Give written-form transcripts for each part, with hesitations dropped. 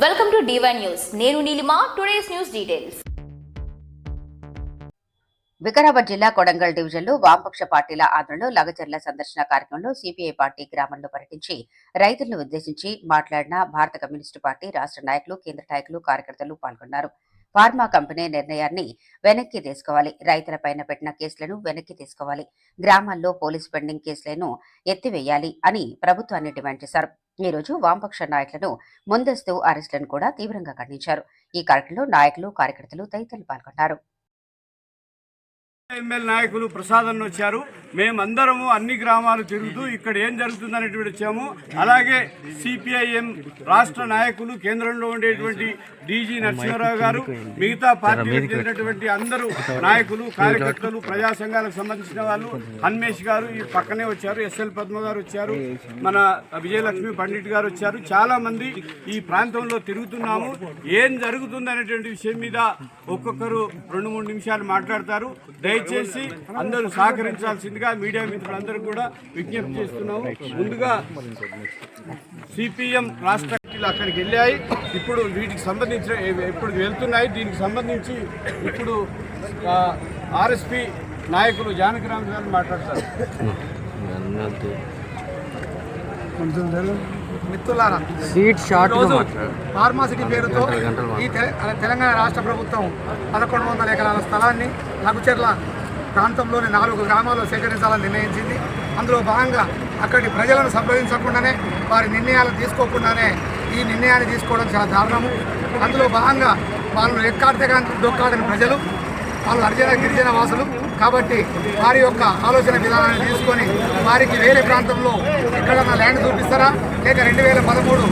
Welcome to D1 news. నేను Neelima. Today's news details. Vikarabad జిల్లా కొడంగల్ డివిజన్లో వామపక్ష పార్టీల ఆధ్వర్యంలో లగచర్ల సందర్శన కార్యక్రమంలో సిపిఐ పార్టీ గ్రామంలో పర్యటించి రైతులను ఉద్దేశించి మాట్లాడిన భారత కమ్యూనిస్టు పార్టీ రాష్ట్ర నాయకులు, కేంద్ర నాయకులు, కార్యకర్తలు పాల్గొన్నారు. ఫార్మా కంపెనీ నిర్ణయాన్ని వెనక్కి తీసుకోవాలి, రైతులపైన పెట్టిన కేసులను వెనక్కి తీసుకోవాలి, గ్రామాల్లో పోలీసు పెండింగ్ కేసులను ఎత్తివేయాలి అని ప్రభుత్వాన్ని డిమాండ్ చేశారు. ఈ రోజు వామపక్ష నాయకులను ముందస్తు అరెస్టులను కూడా తీవ్రంగా ఖండించారు. ఈ కార్యక్రమంలో నాయకులు, కార్యకర్తలు తదితరులు పాల్గొన్నారు. ఎమ్మెల్యే నాయకులు ప్రసాద్ వచ్చారు. మేమందరము అన్ని గ్రామాలు తిరుగుతూ ఇక్కడ ఏం జరుగుతుందనేటువంటి వచ్చాము. అలాగే సిపిఐఎం రాష్ట్ర నాయకులు, కేంద్రంలో ఉండేటువంటి డీజీ నరసింహారావు గారు, మిగతా పార్టీలకు చెందినటువంటి అందరూ నాయకులు, కార్యకర్తలు, ప్రజా సంఘాలకు సంబంధించిన వాళ్ళు, హన్మేష్ గారు ఈ పక్కనే వచ్చారు, ఎస్ఎల్ పద్మ గారు వచ్చారు, మన విజయలక్ష్మి పండిట్ గారు వచ్చారు. చాలా మంది ఈ ప్రాంతంలో తిరుగుతున్నాము. ఏం జరుగుతుంది అనేటువంటి విషయం మీద ఒక్కొక్కరు 2-3 నిమిషాలు మాట్లాడతారు. దయచేసి అందరూ సహకరించాల్సిందిగా మీడియా మిత్రులందరూ కూడా విజ్ఞప్తి చేస్తున్నాము. ముందుగా సిపిఎం రాష్ట్ర అక్కడికి వెళ్ళాయి. ఇప్పుడు వీటికి సంబంధించిన ఇప్పుడు వెళ్తున్నాయి. దీనికి సంబంధించి ఇప్పుడు ఆర్ఎస్పి నాయకులు జానకిరామ్ గారు మాట్లాడతారు. మిత్రులారా, ఫార్మాసిటీ పేరుతో ఈ తెలంగాణ రాష్ట్ర ప్రభుత్వం 1100 ఎకరాల స్థలాన్ని లఘుచెర్ల ప్రాంతంలోని 4 గ్రామాల్లో సేకరించాలని నిర్ణయించింది. అందులో భాగంగా అక్కడి ప్రజలను సంప్రదించకుండానే, వారి నిర్ణయాలు తీసుకోకుండానే ఈ నిర్ణయాన్ని తీసుకోవడం చాలా దారుణము. అందులో భాగంగా వాళ్ళు ఎక్కాడితే కానీ దొక్కాడని ప్రజలు, వాళ్ళు గిరిజన వాసులు కాబట్టి వారి యొక్క ఆలోచన విధానాన్ని తీసుకొని వారికి వేరే ప్రాంతంలో ఎక్కడన్నా ల్యాండ్ చూపిస్తారా, లేక 2013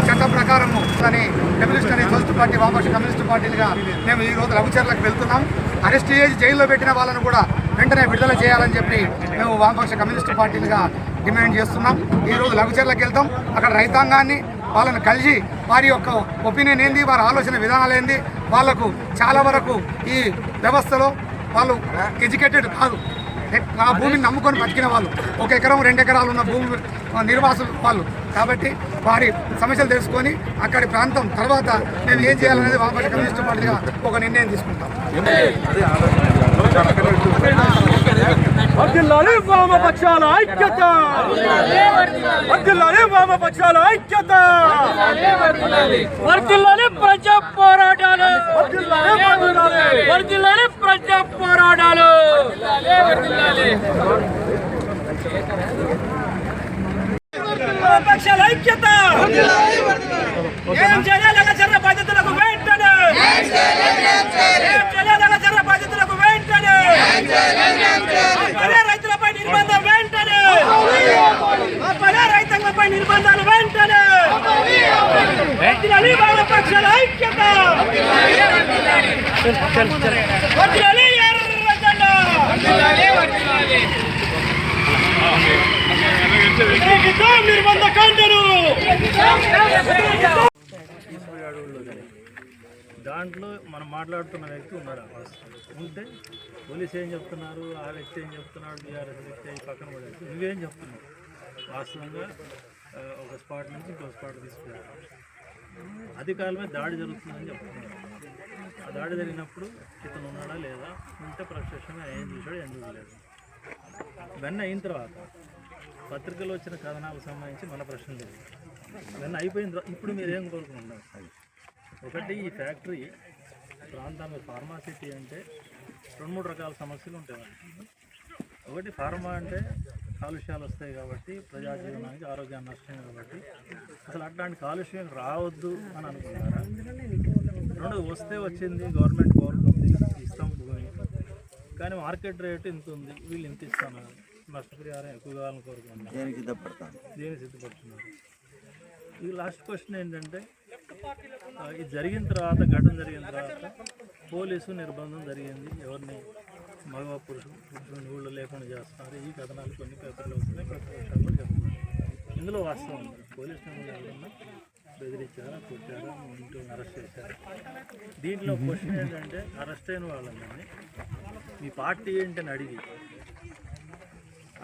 చట్టం ప్రకారము అని కమ్యూనిస్ట్ అనే ఫస్ట్ పార్టీ, వామపక్ష కమ్యూనిస్ట్ పార్టీలుగా మేము ఈరోజు లఘుచర్లకు వెళ్తున్నాం. అరెస్ట్ చేసి జైల్లో పెట్టిన వాళ్ళను కూడా వెంటనే విడుదల చేయాలని చెప్పి మేము వామపక్ష కమ్యూనిస్ట్ పార్టీలుగా డిమాండ్ చేస్తున్నాం. ఈరోజు లఘుచర్లకు వెళ్తాం. అక్కడ రైతాంగాన్ని వాళ్ళని కలిసి వారి యొక్క ఒపీనియన్ ఏంది, వారి ఆలోచన విధానాలు ఏంది, వాళ్లకు చాలా వరకు ఈ వ్యవస్థలో వాళ్ళు ఎడ్యుకేటెడ్ కాదు. ఆ భూమిని నమ్ముకొని బతికిన వాళ్ళు, 1 ఎకరం 2 ఎకరాలు ఉన్న భూమి నిర్వాసులు వాళ్ళు. కాబట్టి వారి సమస్యలు తెలుసుకొని అక్కడి ప్రాంతం తర్వాత మేము ఏం చేయాలనేది వామపక్ష కమ్యూనిస్ట్ పార్టీగా ఒక నిర్ణయం తీసుకుంటాం. వర్ధిల్లాలి వామపక్షాల ఐక్యత, వర్ధిల్లాలి వామపక్షాల ఐక్యత, వర్ధిల్లాలి ప్రజా పోరాటాలు, వర్ధిల్లాలి ప్రజా పోరాటాలు. వామపక్షాల ఐక్యత. ఏం చేయాలి? లగచర్ల బాధితులకు వెంటనే, ఏం చేయాలి? లగచర్ల బాధితులకు వెంటనే, రైతులపై నిర్బంధం వెంటనే, రైతాంగంపై నిర్బంధాలు వెంటనే. వర్ధిల్లాలి వామపక్షాల ఐక్యత, వర్ధిల్లాలి ఎర్రజెండా. నిర్బంధ కాండను దాంట్లో మనం మాట్లాడుతున్న వ్యక్తి ఉన్నారు. ఉంటే పోలీసు ఏం చెప్తున్నారు, ఆ వ్యక్తి ఏం చెప్తున్నాడు, టీఆర్ఎస్ వ్యక్తి అయి పక్కన పడేసి నువ్వేం చెప్తున్నావు. వాస్తవంగా ఒక స్పాట్ నుంచి ఇంకో స్పాట్ తీసుకెళ్ళారు. అధికారులమే దాడి జరుగుతుందని చెప్తున్నారు. ఆ దాడి జరిగినప్పుడు ఇతను ఉన్నాడా లేదా, ఉంటే ప్రత్యక్షంగా ఏం చూశాడు, ఏం చూడలేదు. ఇవన్నీ అయిన తర్వాత పత్రికలో వచ్చిన కథనాలకు సంబంధించి మన ప్రశ్నలు లేదు. ఇవన్నీ అయిపోయిన తర్వాత ఇప్పుడు మీరు ఏం కోరుకుంటున్నారు? ఒకటి, ఈ ఫ్యాక్టరీ ప్రాంతంలో ఫార్మాసిటీ అంటే 2-3 రకాల సమస్యలు ఉంటాయి. ఒకటి, ఫార్మా అంటే కాలుష్యాలు వస్తాయి కాబట్టి ప్రజా జీవనానికి ఆరోగ్యాన్ని నష్టం కాబట్టి అసలు అట్లాంటి కాలుష్యం రావద్దు అని అనుకుంటారా? 2, వస్తే వచ్చింది, గవర్నమెంట్ కోరుతుంది, ఇస్తాం భూమి, కానీ మార్కెట్ రేటు ఇంత ఉంది, వీళ్ళు ఇంత ఇస్తున్నారు, నష్టపరిహారం ఎక్కువ కావాలని కోరుకుంటున్నారు, దేనికి సిద్ధపడుతున్నారు? ఈ లాస్ట్ క్వశ్చన్ ఏంటంటే, ఇది జరిగిన తర్వాత, ఘటన జరిగిన తర్వాత పోలీసు నిర్బంధం జరిగింది, ఎవరిని మగ పురుషుని ఊళ్ళో లేకుండా చేస్తున్నారు. ఈ కథనాలు కొన్ని పేపర్లు వస్తున్నాయి, ప్రతిపక్షాలు కూడా చెప్తున్నారు. ఇందులో వాస్తవం ఉంది. పోలీసు ఎవరన్నా బెదిరించారా, కొట్టారా, ఇంట్లో అరెస్ట్ చేశారా? దీంట్లో క్వశ్చన్ ఏంటంటే, అరెస్ట్ అయిన వాళ్ళని మీ పార్టీ ఏంటని అడిగి,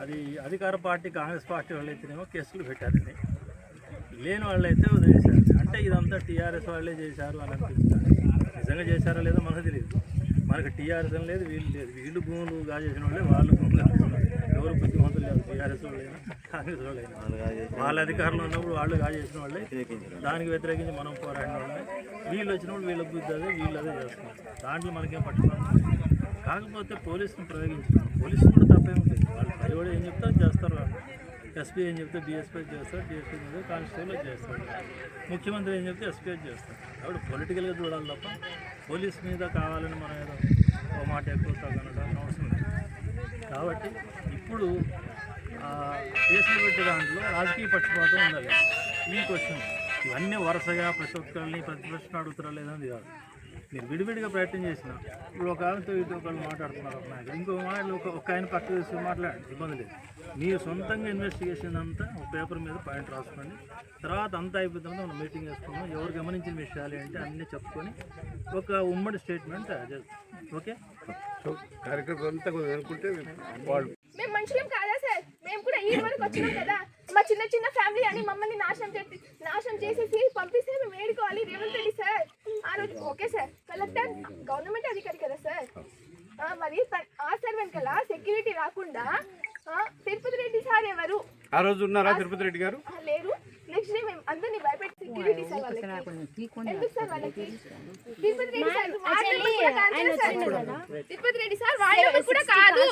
అది అధికార పార్టీ కాంగ్రెస్ పార్టీ వాళ్ళు అయితేనేమో కేసులు పెట్టారండి, లేని వాళ్ళైతే వదిలేశారు. అంటే ఇదంతా టీఆర్ఎస్ వాళ్ళే చేశారు అని అనిపిస్తుంది. నిజంగా చేశారో లేదో మనకు తెలియదు. మనకు టీఆర్ఎస్ అని లేదు, వీళ్ళు లేదు. వీళ్ళు భూములు కాజేసిన వాళ్ళే, వాళ్ళు భూములు కాజేసిన ఎవరు బుద్ధిమంతులు లేదు. టీఆర్ఎస్ వాళ్ళైనా కాంగ్రెస్ వాళ్ళైనా వాళ్ళ అధికారంలో ఉన్నప్పుడు వాళ్ళు కాజేసిన వాళ్ళే, దానికి వ్యతిరేకించి మనం పోరాడిన వాళ్ళే. వీళ్ళు వచ్చినప్పుడు వీళ్ళ బుద్ధి అదే, వీళ్ళు అదే చేస్తున్నారు. దాంట్లో మనకేం పట్టుకోవాలి. కాకపోతే పోలీసును ప్రయోగించారు. పోలీసులు కూడా తప్పేముంటుంది. వాళ్ళు పై కూడా ఏం చెప్తారు చేస్తారు. వాళ్ళు ఎస్పీ ఏం చెప్తే డిఎస్పీ చేస్తారు, డిఎస్పీ చెప్తే కానిస్టేబుల్ చేస్తారు, ముఖ్యమంత్రి ఏం చెప్తే ఎస్పీ చేస్తారు. కాబట్టి పొలిటికల్గా చూడాలి తప్ప పోలీస్ మీద కావాలని మనం ఏదో ఒక మాట ఎక్కువ తగ్గనడానికి అవసరం లేదు. కాబట్టి ఇప్పుడు కేసులు పెట్టే దాంట్లో రాజకీయ పక్షపాతం ఉండాలి. ఈ క్వశ్చన్ ఇవన్నీ వరుసగా ప్రతి ఒక్కరిని ప్రతిపక్షం అడుగుతారా లేదని కాదు. మీరు విడివిడిగా ప్రయత్నం చేసిన ఇప్పుడు ఒక ఆమెతో ఇటు ఒకళ్ళు మాట్లాడుతున్నారు, ఒక నాయకుడు ఇంకో మాటలు ఒక ఆయన పక్క తీసుకుని మాట్లాడండి, ఇబ్బంది లేదు. మీరు సొంతంగా ఇన్వెస్టిగేషన్ అంతా ఒక పేపర్ మీద పాయింట్ రాసుకోండి. తర్వాత అంతా అయిపోయిన తర్వాత మనం మీటింగ్ వేసుకున్నాం. ఎవరు గమనించిన విషయాలు ఏంటి అన్నీ చెప్పుకొని ఒక ఉమ్మడి స్టేట్మెంట్ తయారు చేస్తాం. ఓకే, కార్యక్రమం అంతా అనుకుంటే వాళ్ళు మేము మనుషులం కాదా సార్? మేము కూడా ఈ వరకు వచ్చినాం కదా. మా చిన్న చిన్న ఫ్యామిలీ అని మమ్మల్ని నాశనం చేసేసి పంపిస్తే మేము ఏడుకోవాలి. రేవంత్ రెడ్డి సార్ ఆ రోజు ఓకే సార్, కలెక్టర్ గవర్నమెంట్ అధికారి కదా సార్. మరి ఆ సార్ వెనకాల సెక్యూరిటీ రాకుండా తిరుపతి రెడ్డి సార్ ఎవరు? ఆ రోజు ఉన్నారా తిరుపతి రెడ్డి గారు? లేరు. నెక్స్ట్ డే మేము అందరినీ భయపెట్టి సెక్యూరిటీ సార్ వాళ్ళకి ఎందుకు సార్ వాళ్ళకి తిరుపతి రెడ్డి సార్ తిరుపతి రెడ్డి సార్ వాళ్ళు కూడా కాదు.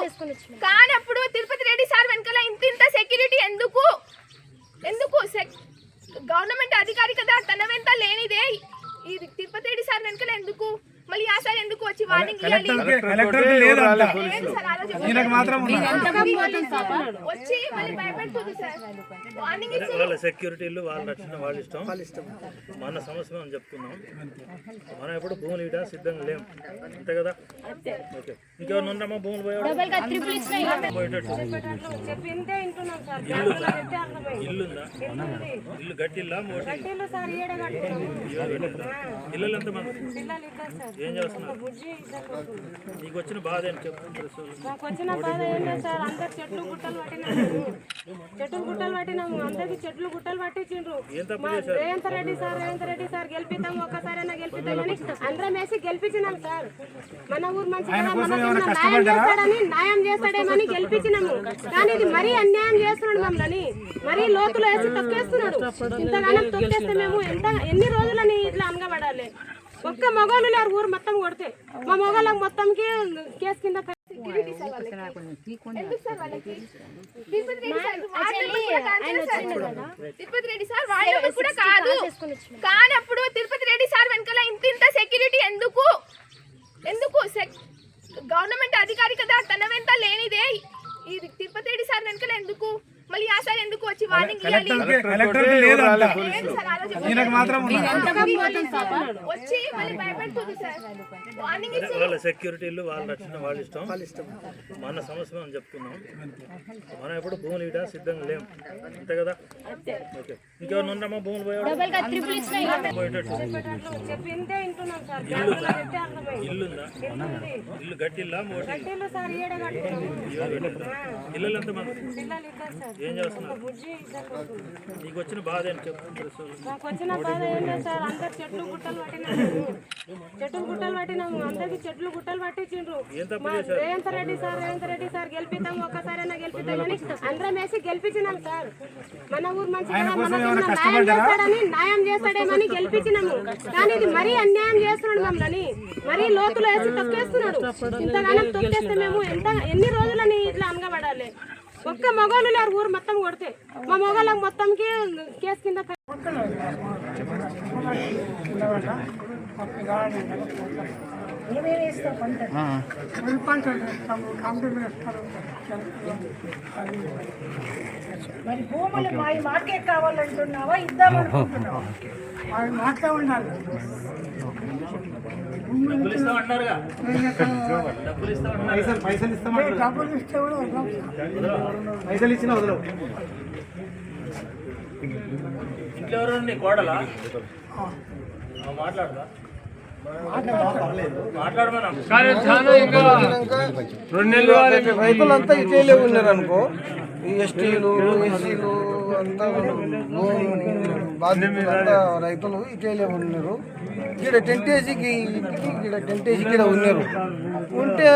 కానప్పుడు తిరుపతి రెడ్డి సార్ వెనకాల ఇంత సెక్యూరిటీ ఎందుకు? గవర్నమెంట్ అధికారి కదా, తన వెంట లేనిదే ఈ తిరుపతి రెడ్డి సార్ వెనకాల ఎందుకు? మళ్ళీ ఆ సార్ ఎందుకు వచ్చి వార్నింగ్ ఇవ్వాలి? వచ్చి మళ్ళీ భయపెడుతుంది సార్. వార్నింగ్ ఇచ్చి వాళ్ళ సెక్యూరిటీలు వాళ్ళ రక్షణ వాళ్ళ ఇష్టం. మన సమస్య మనం చెప్తున్నాం. మనం ఎప్పుడు భూములు ఇవ్వడం సిద్ధంగా లేము, అంతే కదా. ఓకే, ఇంకెవరు ఉన్నామా భూములు పోయేటట్టు? ఇల్లుందా? ఇల్లు గట్టిల్లా మోటి ఇల్లు ఎంత మంది ఏం చేస్తున్నారు? నీకు వచ్చిన బాధ ఏంటి చెప్పు. మాకు వచ్చిన బాధ ఏం లేదు సార్, అందరు చెట్లు గుట్టలు పట్టినాము. అందరికి చెట్లు గుట్టలు పట్టించిండ్రు. రేవంత్ రెడ్డి సార్ గెలిపిద్దాం, ఒక్కసారైనా గెలిపిద్దామని అందరం వేసి గెలిపించినాం సార్. మన ఊరు మంచిగా న్యాయం చేస్తాడేమని గెలిపించినాము. కానీ ఇది మరీ అన్యాయం చేస్తున్నాడు మమ్మల్ని, మరీ లోతులో వేసి తొక్కేస్తున్నాడు. ఇంతగానో తొక్కేస్తే మేము ఎన్ని రోజులని ఇట్లా అనగబడాలి? ఒక్క మగవాళ్ళు లేరు ఊరు మొత్తం కొడితే. మా మగవాళ్ళకి మొత్తంకి కేసు కింద సెక్యూరిటీ సార్ వాళ్ళకి ఎందుకు సార్ వాళ్ళకి తిరుపతి రెడ్డి సార్ తిరుపతి రెడ్డి సార్ వాళ్ళు కూడా కాదు. కానప్పుడు తిరుపతి రెడ్డి సార్ వెనకాల ఇంత సెక్యూరిటీ ఎందుకు? గవర్నమెంట్ అధికారి కదా, తన వెంట లేనిదే ఈ తిరుపతి రెడ్డి సార్ వెనకాల ఎందుకు? మళ్ళీ ఆ సార్ ఎందుకు వచ్చి వార్నింగ్ ఇవ్వాలి? వచ్చి మళ్ళీ భయపెడుతుంది సార్. వార్నింగ్ ఇచ్చి వాళ్ళ సెక్యూరిటీలు వాళ్ళ రక్షణ వాళ్ళ ఇష్టం. మన సమస్య మనం చెప్తున్నాం. మనం ఎప్పుడు భూములు ఇవ్వడం సిద్ధంగా లేము, అంతే కదా. ఓకే, ఇంకెవరు ఉన్నామా భూములు పోయేటట్టు? ఇల్లుందా? ఇల్లు గట్టిల్లా మోటి ఇల్లు ఎంత మంది ఏం చేస్తున్నారు? నీకు వచ్చిన బాధ ఏంటి చెప్పు. మాకు వచ్చిన బాధ ఏం లేదు సార్, అందరు చెట్లు గుట్టలు పట్టినాము. అందరికి చెట్లు గుట్టలు పట్టించిండ్రు. రేవంత్ రెడ్డి సార్ గెలిపిద్దాం, ఒక్కసారైనా గెలిపిద్దామని అందరం వేసి గెలిపించినాం సార్. మన ఊరు మంచిగా న్యాయం చేస్తాడేమని గెలిపించినాము. కానీ ఇది మరీ అన్యాయం చేస్తున్నాడు మమ్మల్ని, మరీ లోతులో వేసి తొక్కేస్తున్నాడు. ఇంతగానో తొక్కేస్తే మేము ఎన్ని రోజులని ఇట్లా అనగబడాలి? ఒక్క మగవాళ్ళు లేరు ఊరు మొత్తం కొడితే. మా మగవాళ్ళకి మొత్తంకి కేసు కింద మరి భూములు మాకే కావాలంటున్నావా, ఇద్దామనుకుంటున్నావా? వాళ్ళు మాకే ఉండాలి. డబ్బులు ఇస్తే పైసలు ఇచ్చినా వదలవు. ఇంట్లో ఎవరు నీ కోడలా? మాట్లాడదా? రైతులంతా ఇటే ఉన్నారు అనుకో. ఈ ఎస్టీలు, ఎస్సీలు, అంతా బాధ్యత రైతులు ఇటేలే ఉన్నారు. ఇక్కడ టెంటేజీకి ఇక్కడ ఉన్నారు. ఉంటే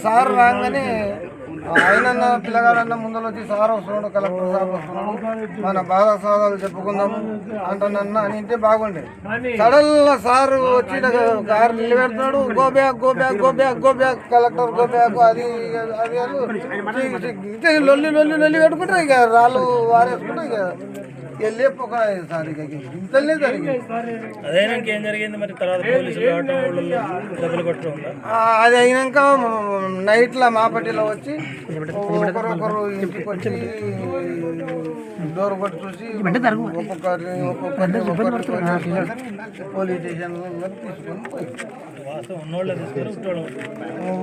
సార్ రాగానే ఆయనన్న పిల్లగాడన్న ముందర వచ్చి సార్ వస్తున్నాడు, కలెక్టర్ సార్ వస్తున్నాడు, మన బాధ సాధాలు చెప్పుకుందాము అంటానన్న అని అంటే బాగుండే. సడన్ సార్ వచ్చి కారు నిలబెడుతున్నాడు, go back go back go back go back collector go back అది లొల్లి లొల్లి లొల్లి పెట్టుకుంటారు. ఇక రాళ్ళు వారేసుకుంటారు. ఇక లేకపోక సార్ ఇక ఇంతలే జరిగింది. అది అయినాక నైట్లో మాపట్టిలో వచ్చి ఒకరొకరు ఇంటికి వచ్చి డోర్ కొట్టి చూసి ఒక్కొక్కరిని పోలీస్ స్టేషన్ తీసుకొని పోయి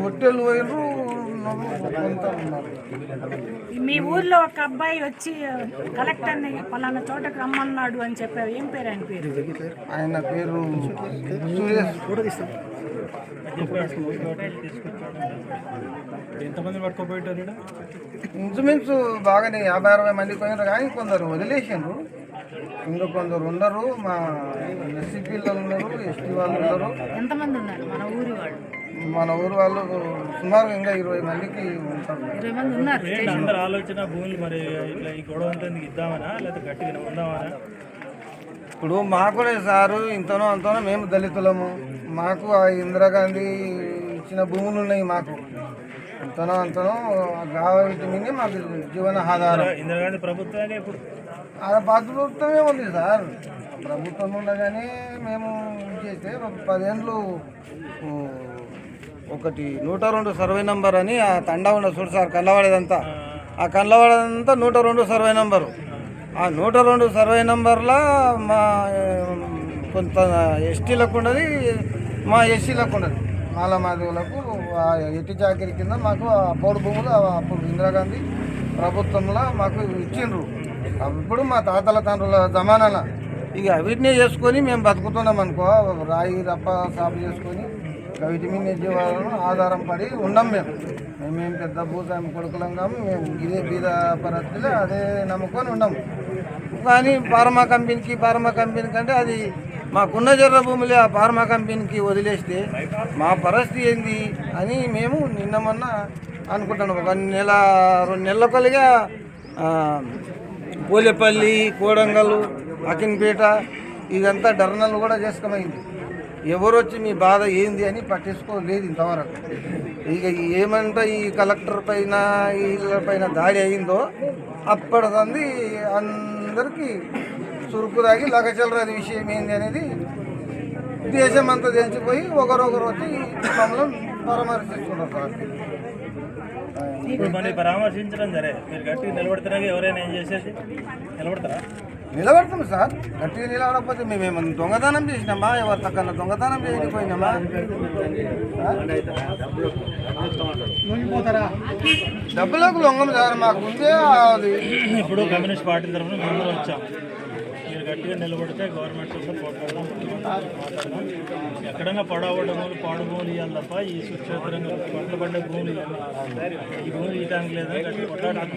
ఒట్టెలు పోయినరు. మీ ఊర్లో ఒక అబ్బాయి వచ్చి కలెక్టర్ని పలానా చోటకు రమ్మన్నాడు అని చెప్పారు. ఏం పేరు ఆయన పేరు? ఆయన పేరు సురేష్. ఎంతమంది పట్టుకోపోయారు? ఇంచుమించు బాగానే 50-60 మంది పోయినారు. కానీ కొందరు వదిలేసిండ్రు, ఇంకా కొందరు ఉండరు. మా ఎస్సీ పిల్లలు ఉన్నారు, ఎస్టీ వాళ్ళు ఉన్నారు. ఎంతమంది ఉన్నారు మన ఊరి వాళ్ళు? మన ఊరు వాళ్ళు సుమారు ఇంకా 20 మందికి ఉంటారు. 20 మంది ఉన్నారు. అందరు ఆలోచన భూములు మరి ఇట్లా ఈ గొడవ అంతా ఇద్దామనా లేదా గట్టిగా ఉందామనా? ఇప్పుడు మాకు సారు ఇంతనో అంతనో మేము దళితులము. మాకు ఆ ఇందిరాగాంధీ ఇచ్చిన భూములు ఉన్నాయి. మాకు ఇంతనో అంతనో గావటి మీద మాకు జీవన ఆధారం. ఇందిరాగాంధీ ప్రభుత్వమే ఇప్పుడు ప్రభుత్వమే ఉంది సార్. ప్రభుత్వం ఉండగానే మేము చేస్తే 10 ఏళ్ళు ఒకటి 102 సర్వే నెంబర్ అని ఆ తండా ఉన్న చూడు సార్, కళ్ళవాడేదంతా ఆ కళ్ళవాడేదంతా 102 సర్వే నెంబరు. ఆ 102 సర్వే నెంబర్లో మా కొంత ఎస్టీలకు ఉన్నది, మా ఎస్సీలకు ఉన్నది. మాలమాదివులకు ఆ ఎట్టి చాకరీ కింద మాకు ఆ పౌడు భూములు అప్పుడు ఇందిరాగాంధీ ప్రభుత్వంలో మాకు ఇచ్చిండ్రు. అప్పుడు మా తాతల తండ్రుల జమానాల ఇక వీటినే చేసుకొని మేము బతుకుతున్నాం అనుకో. రాయి రప్ప సాపు చేసుకొని వీటి మీద జీవాలను ఆధారం పడి ఉన్నాం. మేమేం పెద్ద భూస్వామి కొడుకులం కాము. మేము ఇదే బీద పరిస్థితిలో అదే నమ్ముకొని ఉన్నాము. కానీ ఫార్మా కంపెనీ కంటే అది మాకున్న జర్ర భూములే ఆ ఫార్మా కంపెనీకి వదిలేస్తే మా పరిస్థితి ఏంది అని మేము నిన్న మొన్న అనుకుంటున్నాం. 1 నెల 2 నెలల కొలిగా పోలేపల్లి, కోడంగల్, అకిన్పేట ఇదంతా ధర్నాలు కూడా చేసుకోమైంది. ఎవరు వచ్చి మీ బాధ ఏంది అని పట్టించుకోలేదు ఇంతవరకు. ఇక ఏమంటే ఈ కలెక్టర్ పైన వీళ్ళ పైన దాడి అయిందో అప్పటిదంది అందరికీ చురుకు రాగి లగచలరాది విషయం ఏంది అనేది దేశం అంతా తెలిసిపోయి ఒకరొకరు వచ్చి మమ్మల్ని పరామర్శిస్తున్నారు సార్. ఇప్పుడు మరి పరామర్శించడం సరే, మీరు గట్టిగా నిలబడుతున్నా ఎవరైనా ఏం చేసేది నిలబడతారా? నిలబడతాం సార్. గట్టిగా నిలబడకపోతే మేమేమన్నా దొంగతనం చేసినామా? ఎవరి తక్కువ దొంగతనం చేయకపోయినామా? డబ్బులకు లొంగం సార్. మాకు ఉందే అది. ఇప్పుడు కమ్యూనిస్ట్ పార్టీ తరఫున మేము వచ్చాం. మీరు గట్టిగా నిలబడితే గవర్నమెంట్ పోట్లాడదాం, మాట్లాడదాం. ఎక్కడైనా పడవడములు పాడుభూములు ఇవ్వాలి తప్ప ఈ సుక్షేత్రంగా పంటలు పండే భూములు ఇవ్వాలి. ఈ భూములు ఇవ్వడానికి లేదని గట్టిగా కొట్లాడుతున్నాం.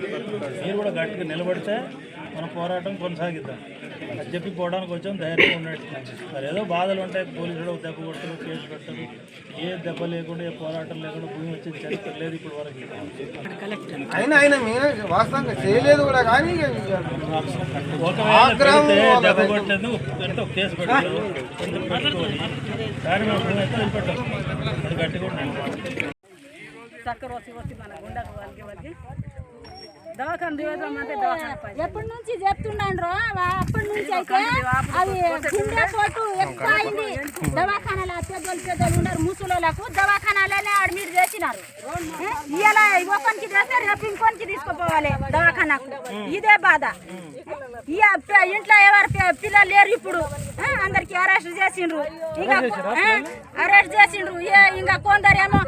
మీరు కూడా గట్టిగా నిలబడితే మన పోరాటం కొనసాగిద్దాం అని చెప్పి పోవడానికి వచ్చాం. ధైర్యంగా ఉన్నట్టు మరి ఏదో బాధలు ఉంటాయి. పోలీసులు దెబ్బ కొట్టరు, కేసు పెట్టరు. ఏ దెబ్బ లేకుండా ఏ పోరాటం లేకుండా భూమి వచ్చిన చరిత్ర లేదు ఇప్పుడు వరకు. ఆయన వాస్తవంగా చేయలేదు కూడా. కానీ ఒకవేళ దెబ్బ కొట్టేందుకు ఎంతో కేసు పెట్టారు, కొంచెం పెట్టుకోవాలి. కానీ మన భూమి అయితే నిలబెట్టాం. అది గట్టిగా ఉండాలి. చక్కర వచ్చి మన గుండెకు వాళ్ళకి దవాఖాన దిగదామంటే దవాఖాన ఎప్పటి నుంచి చెప్తున్నాండ్రో అప్పటి నుంచి అయితే అది గుండె పోటు ఎక్కువ అయింది. దవాఖానాలు పెద్దోళ్ళు ఉన్నారు, ముసలోళ్ళకు దవాఖానాలనే అడ్మిట్ చేసినారు. ఇలా ఒకరికి చేస్తే రేపు ఇంకొనికి తీసుకుపోవాలి దవాఖానాకు. ఇదే బాధ. ఇంట్లో ఎవరు పిల్లలు లేరు ఇప్పుడు. అందరికి అరెస్ట్ చేసిండ్రు. అరెస్ట్ చేసిండ్రు. ఇంకా కొందరేమో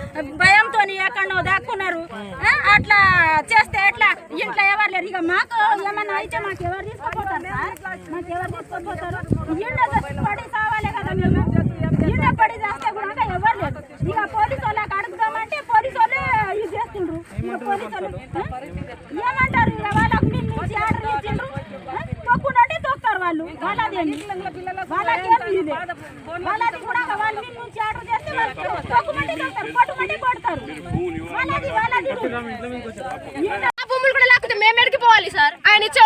భయంతో ఎక్కడో దాక్కున్నారు. అట్లా చేస్తే ఎట్లా? ఇంట్లో ఎవరు లేరు. ఇక మాకు ఏమన్నా అయితే మాకు ఎవరు తీసుకుపోతారు సార్? మాకు ఎవరు తీసుకుపోతారు? ఇంట్లో పడి కావాలి కదా. మేము ఇంట్లో పడి చేస్తే కూడా ఎవరు లేదు. ఇక పోలీసు వాళ్ళకి అడుగుదామంటే పోలీసు వాళ్ళే ఇది చేస్తుండ్రు. ఇక పోలీసు వాళ్ళు ఏమంటారు? ఇక వాళ్ళకు నుంచి ఆర్డర్ ఇచ్చిండ్రు. వాళ్ళది కూడా వాళ్ళ నుంచి ఆర్డర్ చేస్తే భూములు కూడా లేకపోతే మేము ఎడికి పోవాలి సార్? ఆయన ఇచ్చే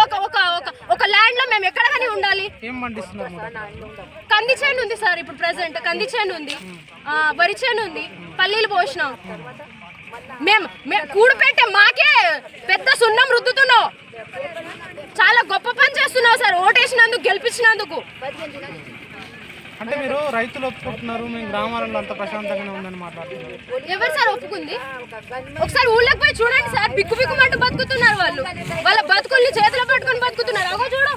ఒక ల్యాండ్ లో మేము ఎక్కడ కానీ ఉండాలి. కంది చేను ఉంది సార్, ఇప్పుడు ప్రెసెంట్ కంది చేను ఉంది, వరి చేను ఉంది, పల్లీలు పోసినాం. మేము కూడు పెట్టే మాకే పెద్ద సున్నం రుద్దుతున్నావు. చాలా గొప్ప పని చేస్తున్నావు సార్, ఓటేసినందుకు గెలిపించినందుకు. అంటే మీరు రైతులు ఒప్పుకుంటున్నారు, మేము గ్రామాలలో అంత ప్రశాంతంగానే ఉందని మాట్లాడుతున్నారు. ఎవరు సార్ ఒప్పుకుంది? ఒకసారి ఊళ్ళకి పోయి చూడండి సార్, బిక్కు బిక్కుమంటూ బతుకుతున్నారు వాళ్ళు. వాళ్ళ బతుకుల్ని చేతిలో పట్టుకొని బతుకుతున్నారు. అగో చూడు.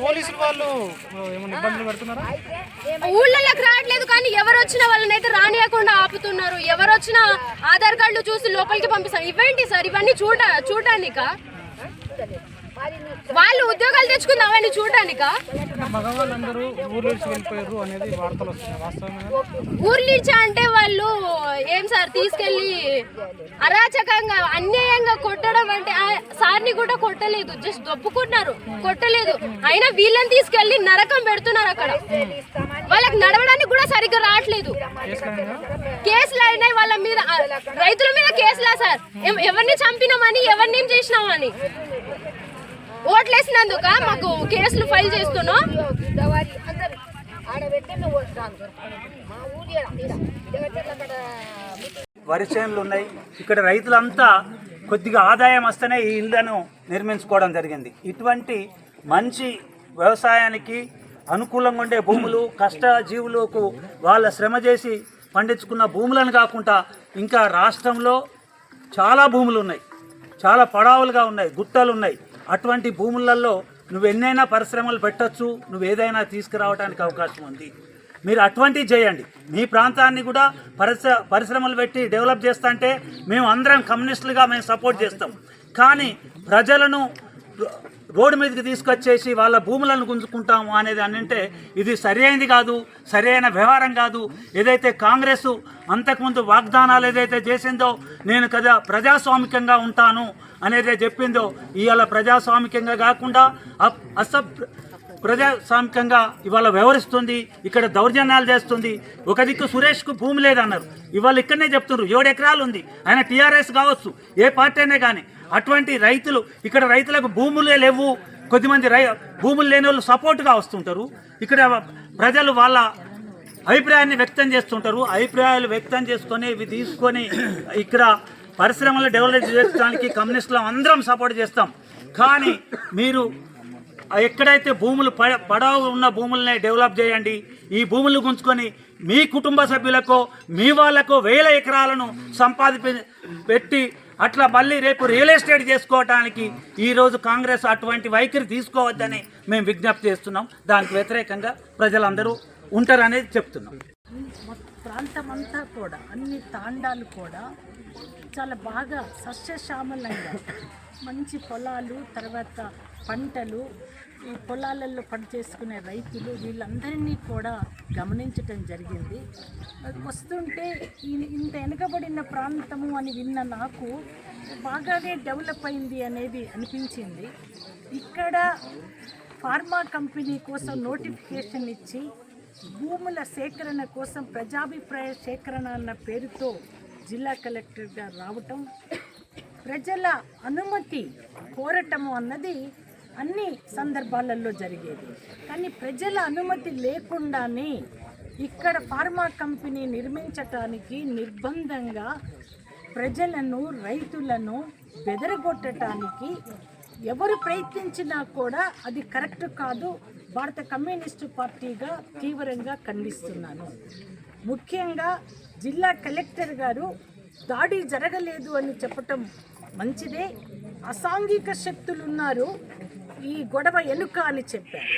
పోలీసులు వాళ్ళు ఏమైనా ఇబ్బందులు పెడుతున్నారా? ఊళ్ళకి రావట్లేదు, కానీ ఎవరు వచ్చినా వాళ్ళని అయితే రానియకుండా ఆపుతున్నారు. ఎవరు వచ్చినా ఆధార్ కార్డులు చూసి లోపలికి పంపిస్తారు. ఇవేంటి సార్ ఇవన్నీ చూడడానిక? వాళ్ళు ఉద్యోగాలు తెచ్చుకుంది అవన్నీ చూడడానిక? మగవాళ్ళందరూ ఊర్లు వెళ్ళిపోయారు అనేది వార్తలు వస్తున్నాయి, వాస్తవమే? ఊర్లు అంటే వాళ్ళు ఏం సార్ తీసుకెళ్లి అరాచకంగా అన్యాయంగా కొట్టడం అంటే సార్ని కూడా కొట్టలేదు, జస్ట్ దొప్పుకుంటున్నారు, కొట్టలేదు. అయినా వీళ్ళని తీసుకెళ్లి నరకం పెడుతున్నారు అక్కడ. వాళ్ళకి నడవడానికి కూడా సరిగ్గా రావట్లేదు. కేసులు అయినాయి వాళ్ళ మీద, రైతుల మీద కేసులా సార్? ఎవరిని చంపినామని, ఎవరిని ఏం చేసినామని ఓట్లేసినందుక మాకు కేసులు ఫైల్ చేస్తున్నాం. వరి చేనులు ఉన్నాయి. ఇక్కడ రైతులంతా కొద్దిగా ఆదాయం వస్తేనే ఈ ఇళ్లను నిర్మించుకోవడం జరిగింది. ఇటువంటి మంచి వ్యవసాయానికి అనుకూలంగా ఉండే భూములు, కష్టజీవులకు వాళ్ళ శ్రమ చేసి పండించుకున్న భూములను కాకుండా ఇంకా రాష్ట్రంలో చాలా భూములు ఉన్నాయి, చాలా పడావులుగా ఉన్నాయి, గుట్టలు ఉన్నాయి. అటువంటి భూములలో నువ్వు ఎన్నైనా పరిశ్రమలు పెట్టచ్చు, నువ్వు ఏదైనా తీసుకురావడానికి అవకాశం ఉంది. మీరు అటువంటివి చేయండి. మీ ప్రాంతాన్ని కూడా పరిశ్రమలు పెట్టి డెవలప్ చేస్తా అంటే మేము అందరం కమ్యూనిస్టులుగా మేము సపోర్ట్ చేస్తాం. కానీ ప్రజలను రోడ్డు మీదకి తీసుకొచ్చేసి వాళ్ళ భూములను గుంజుకుంటాము అనేది అంటే ఇది సరైనది కాదు, సరైన వ్యవహారం కాదు. ఏదైతే కాంగ్రెస్ అంతకుముందు వాగ్దానాలు ఏదైతే చేసిందో, నేను కదా ప్రజాస్వామికంగా ఉంటాను అనేది చెప్పిందో, ఇవాళ ప్రజాస్వామికంగా కాకుండా ప్రజాస్వామికంగా ఇవాళ వ్యవహరిస్తుంది. ఇక్కడ దౌర్జన్యాలు చేస్తుంది. ఒక దిక్కు సురేష్కు భూమి లేదన్నారు, ఇవాళ ఇక్కడనే చెప్తున్నారు 7 ఎకరాలు ఉంది. ఆయన టీఆర్ఎస్ కావచ్చు, ఏ పార్టీ అయినా కానీ. అటువంటి రైతులు, ఇక్కడ రైతులకు భూములే లేవు, కొద్దిమంది భూములు లేని వాళ్ళు సపోర్ట్గా వస్తుంటారు. ఇక్కడ ప్రజలు వాళ్ళ అభిప్రాయాన్ని వ్యక్తం చేస్తుంటారు. అభిప్రాయాలు వ్యక్తం చేసుకొని ఇవి తీసుకొని ఇక్కడ పరిశ్రమలు డెవలప్ చేయడానికి కమ్యూనిస్టులు అందరం సపోర్ట్ చేస్తాం. కానీ మీరు ఎక్కడైతే భూములు పడవ ఉన్న భూములనే డెవలప్ చేయండి. ఈ భూములు గుంజుకొని మీ కుటుంబ సభ్యులకు, మీ వాళ్లకు 1000 ఎకరాలను పెట్టి అట్లా మళ్ళీ రేపు రియల్ ఎస్టేట్ చేసుకోవడానికి ఈరోజు కాంగ్రెస్ అటువంటి వైఖరి తీసుకోవద్దని మేము విజ్ఞప్తి చేస్తున్నాం. దానికి వ్యతిరేకంగా ప్రజలందరూ ఉంటారనేది చెప్తున్నాం. ప్రాంతమంతా కూడా అన్ని తాండాలు కూడా చాలా బాగా సస్యశ్యామలంగా మంచి పొలాలు, తర్వాత పంటలు, ఈ పొలాలలో పని చేసుకునే రైతులు వీళ్ళందరినీ కూడా గమనించటం జరిగింది. వస్తుంటే ఇంత వెనుకబడిన ప్రాంతము అని విన్న నాకు బాగానే డెవలప్ అయింది అనేది అనిపించింది. ఇక్కడ ఫార్మా కంపెనీ కోసం నోటిఫికేషన్ ఇచ్చి భూముల సేకరణ కోసం ప్రజాభిప్రాయ సేకరణ అన్న పేరుతో జిల్లా కలెక్టర్గా రావటం, ప్రజల అనుమతి కోరటము అన్నది అన్ని సందర్భాలలో జరిగేది. కానీ ప్రజల అనుమతి లేకుండానే ఇక్కడ ఫార్మా కంపెనీ నిర్మించటానికి నిర్బంధంగా ప్రజలను, రైతులను బెదరగొట్టడానికి ఎవరు ప్రయత్నించినా కూడా అది కరెక్ట్ కాదు. భారత కమ్యూనిస్టు పార్టీగా తీవ్రంగా ఖండిస్తున్నాను. ముఖ్యంగా జిల్లా కలెక్టర్ గారు దాడి జరగలేదు అని చెప్పటం మంచిదే. అసాంఘిక శక్తులు ఉన్నారు, ఈ గొడవ ఎలుక అని చెప్పారు.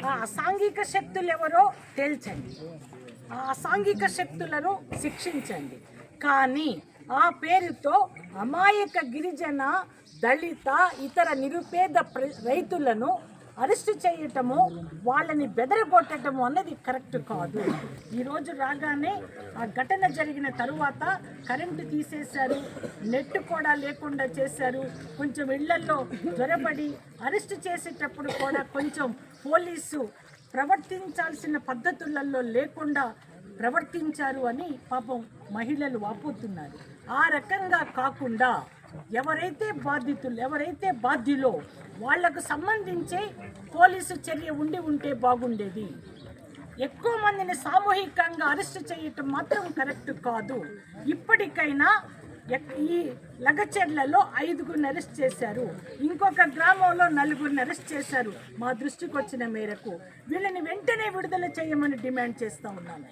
ఆ అసాంఘిక శక్తులు ఎవరో తేల్చండి, ఆ అసాంఘిక శక్తులను శిక్షించండి. కానీ ఆ పేరుతో అమాయక గిరిజన, దళిత, ఇతర నిరుపేద రైతులను అరెస్ట్ చేయటము, వాళ్ళని బెదరగొట్టడము అన్నది కరెక్ట్ కాదు. ఈరోజు రాగానే ఆ ఘటన జరిగిన తరువాత కరెంటు తీసేశారు, నెట్ కూడా లేకుండా చేశారు. కొంచెం ఇళ్లల్లో జ్వరపడి అరెస్ట్ చేసేటప్పుడు కూడా కొంచెం పోలీసు ప్రవర్తించాల్సిన పద్ధతులలో లేకుండా ప్రవర్తించారు అని పాపం మహిళలు వాపోతున్నారు. ఆ రకంగా కాకుండా ఎవరైతే బాధ్యులో వాళ్లకు సంబంధించి పోలీసు చర్య ఉంటే బాగుండేది. ఎక్కువ మందిని సామూహికంగా అరెస్ట్ చేయటం మాత్రం కరెక్ట్ కాదు. ఇప్పటికైనా ఈ లగచెర్లలో 5గురిని అరెస్ట్ చేశారు, ఇంకొక గ్రామంలో 4గురిని అరెస్ట్ చేశారు. మా దృష్టికి వచ్చిన మేరకు వీళ్ళని వెంటనే విడుదల చేయమని డిమాండ్ చేస్తూ ఉన్నాను.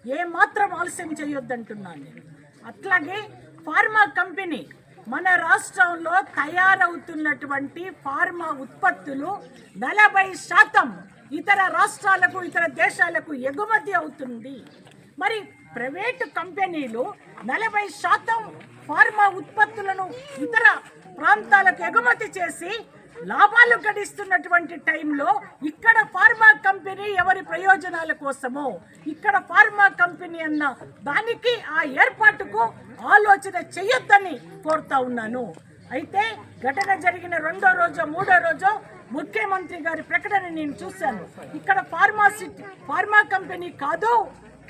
ఏమాత్రం ఆలస్యం చేయొద్దంటున్నాను నేను. అట్లాగే ఫార్మా కంపెనీ మన రాష్ట్రంలో తయారవుతున్నటువంటి ఫార్మా ఉత్పత్తులు 40% ఇతర రాష్ట్రాలకు, ఇతర దేశాలకు ఎగుమతి అవుతుంది. మరి ప్రైవేటు కంపెనీలు 40% ఫార్మా ఉత్పత్తులను ఇతర ప్రాంతాలకు ఎగుమతి చేసి లాభాలు గడిస్తున్నటువంటి టైంలో ఇక్కడ ఫార్మా కంపెనీ ఎవరి ప్రయోజనాల కోసమో, ఇక్కడ ఫార్మా కంపెనీ అన్న దానికి ఆ ఏర్పాటుకు ఆలోచన చేయొద్దని కోరుతా ఉన్నాను. అయితే ఘటన జరిగిన 2వ రోజో 3వ రోజో ముఖ్యమంత్రి గారి ప్రకటన నేను చూశాను. ఇక్కడ ఫార్మా కంపెనీ కాదు,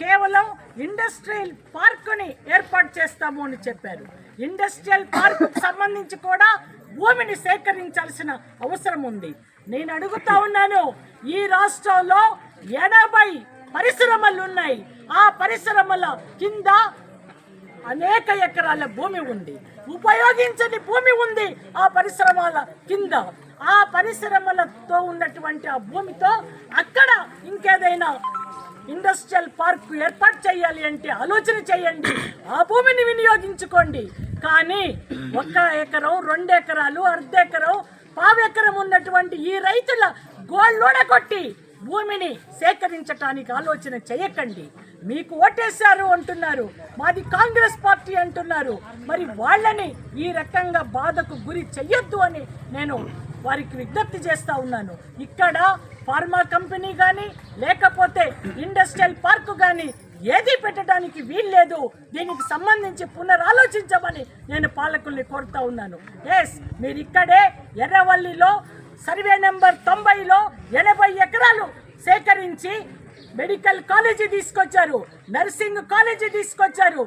కేవలం ఇండస్ట్రియల్ పార్కుని ఏర్పాటు చేస్తాము అని చెప్పారు. ఇండస్ట్రియల్ పార్కు సంబంధించి కూడా భూమిని సేకరించాల్సిన అవసరం ఉంది. నేను అడుగుతా ఉన్నాను, ఈ రాష్ట్రంలో 80 పరిశ్రమలు ఉన్నాయి. ఆ పరిశ్రమల కింద అనేక ఎకరాల భూమి ఉంది, ఉపయోగించని భూమి ఉంది ఆ పరిశ్రమల కింద. ఆ పరిశ్రమలతో ఉన్నటువంటి ఆ భూమితో అక్కడ ఇంకేదైనా ఇండస్ట్రియల్ పార్క్ ఏర్పాటు చేయాలి అంటే ఆలోచన చేయండి, ఆ భూమిని వినియోగించుకోండి. కానీ 1 ఎకరం 2 ఎకరాలు అర్ధ ఎకరం పావెకరం ఉన్నటువంటి ఈ రైతుల గోళ్ళోడగొట్టి భూమిని సేకరించడానికి ఆలోచన చేయకండి. మీకు ఓటేశారు అంటున్నారు, మాది కాంగ్రెస్ పార్టీ అంటున్నారు. మరి వాళ్ళని ఈ రకంగా బాధకు గురి చెయ్యొద్దు అని నేను వారికి విజ్ఞప్తి చేస్తా ఉన్నాను. ఇక్కడ ఫార్మా కంపెనీ కానీ లేకపోతే ఇండస్ట్రియల్ పార్కు కానీ ఏది పెట్టడానికి వీల్లేదు. దీనికి సంబంధించి పునరాలోచించమని నేను పాలకుల్ని కోరుతా ఉన్నాను. మీరు ఇక్కడే ఎర్రవల్లిలో సర్వే నెంబర్ 90లో 80 ఎకరాలు సేకరించి మెడికల్ కాలేజీ తీసుకొచ్చారు, నర్సింగ్ కాలేజీ తీసుకొచ్చారు.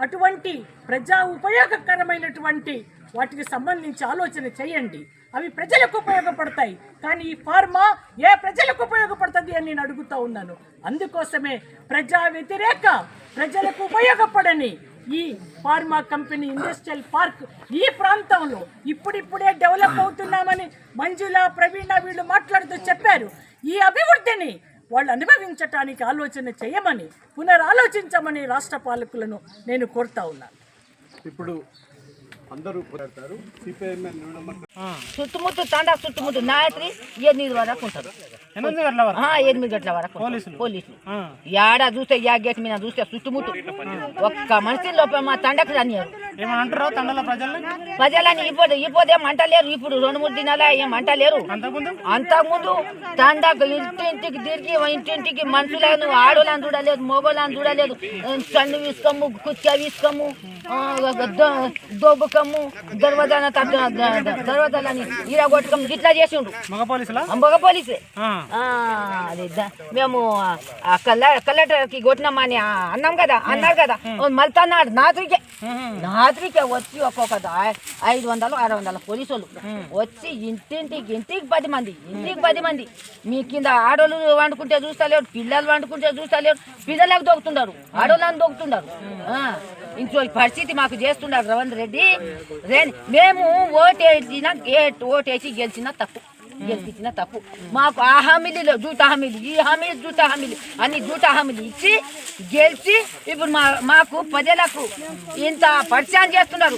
అటువంటి ప్రజా ఉపయోగకరమైనటువంటి వాటికి సంబంధించి ఆలోచన చేయండి. అవి ప్రజలకు ఉపయోగపడతాయి. కానీ ఈ ఫార్మా ఏ ప్రజలకు ఉపయోగపడుతుంది అని నేను అడుగుతా ఉన్నాను. అందుకోసమే ప్రజా వ్యతిరేక, ప్రజలకు ఉపయోగపడని ఈ ఫార్మా కంపెనీ ఇండస్ట్రియల్ పార్క్ ఈ ప్రాంతంలో ఇప్పుడిప్పుడే డెవలప్ అవుతున్నామని మంజుల, ప్రవీణ వీళ్ళు మాట్లాడుతూ చెప్పారు. ఈ అభివృద్ధిని వాళ్ళు అనుభవించటానికి ఆలోచన చేయమని, పునరాలోచించమని రాష్ట్ర పాలకులను నేను కోరుతా ఉన్నాను. ఇప్పుడు అందరూ పోరాడతారు. సిపిఐఎం చుట్టుముట్టు తండా చుట్టుముట్టు నాయత్రి 8 వరకు ఉంటారు. 8 గంటల వరకు పోలీసులు. ఏడా చూస్తే యా గేట్ మీద చూస్తే చుట్టుముట్టు ఒక్క మనిషి లోపల మా తండకు రానియారు. ప్రజలని ఇప్పుడు ఏం అంటలేరు. ఇప్పుడు 2-3 దినాల ఏం అంటలేరు. అంతకుముందు తండకు ఇంటింటికి తిరిగి ఇంటింటికి మనుషులను, ఆడోళ్ళని చూడలేదు, మగోళ్ళని చూడలేదు. చండు విసుకోము, కుచ్చ విసుకోము, దోబుకము, దర్వాజాలని ఇరగొట్టకము ఇట్లా చేసిండ్రు మగ పోలీసే. మేము కలెక్టర్కి కొట్టినామని అన్నాం కదా, అన్నారు కదా. మళ్ళీ అన్నాడు నాత్రికే వచ్చి ఒక్కొక్క 500-600 పోలీసు వాళ్ళు వచ్చి ఇంటికి 10 మంది మీ కింద ఆడోళ్ళు వండుకుంటే చూస్తలేరు, పిల్లలు వండుకుంటే చూస్తలేరు. పిల్లలకు దొక్కుతున్నారు, ఆడోళ్ళని దొక్కుతున్నారు. ఇంకో పరిస్థితి మాకు చేస్తున్నారు రేవంత్ రెడ్డి. మేము ఓటేసి గెలిపించిన తప్పు. మాకు ఆ హామీలు జూట హామీలు, ఈ హామీలు జూట హామీలు, అన్ని జూట హామీలు ఇచ్చి గెలిచి ఇప్పుడు మాకు ప్రజలకు ఇంత పరిచయం చేస్తున్నారు.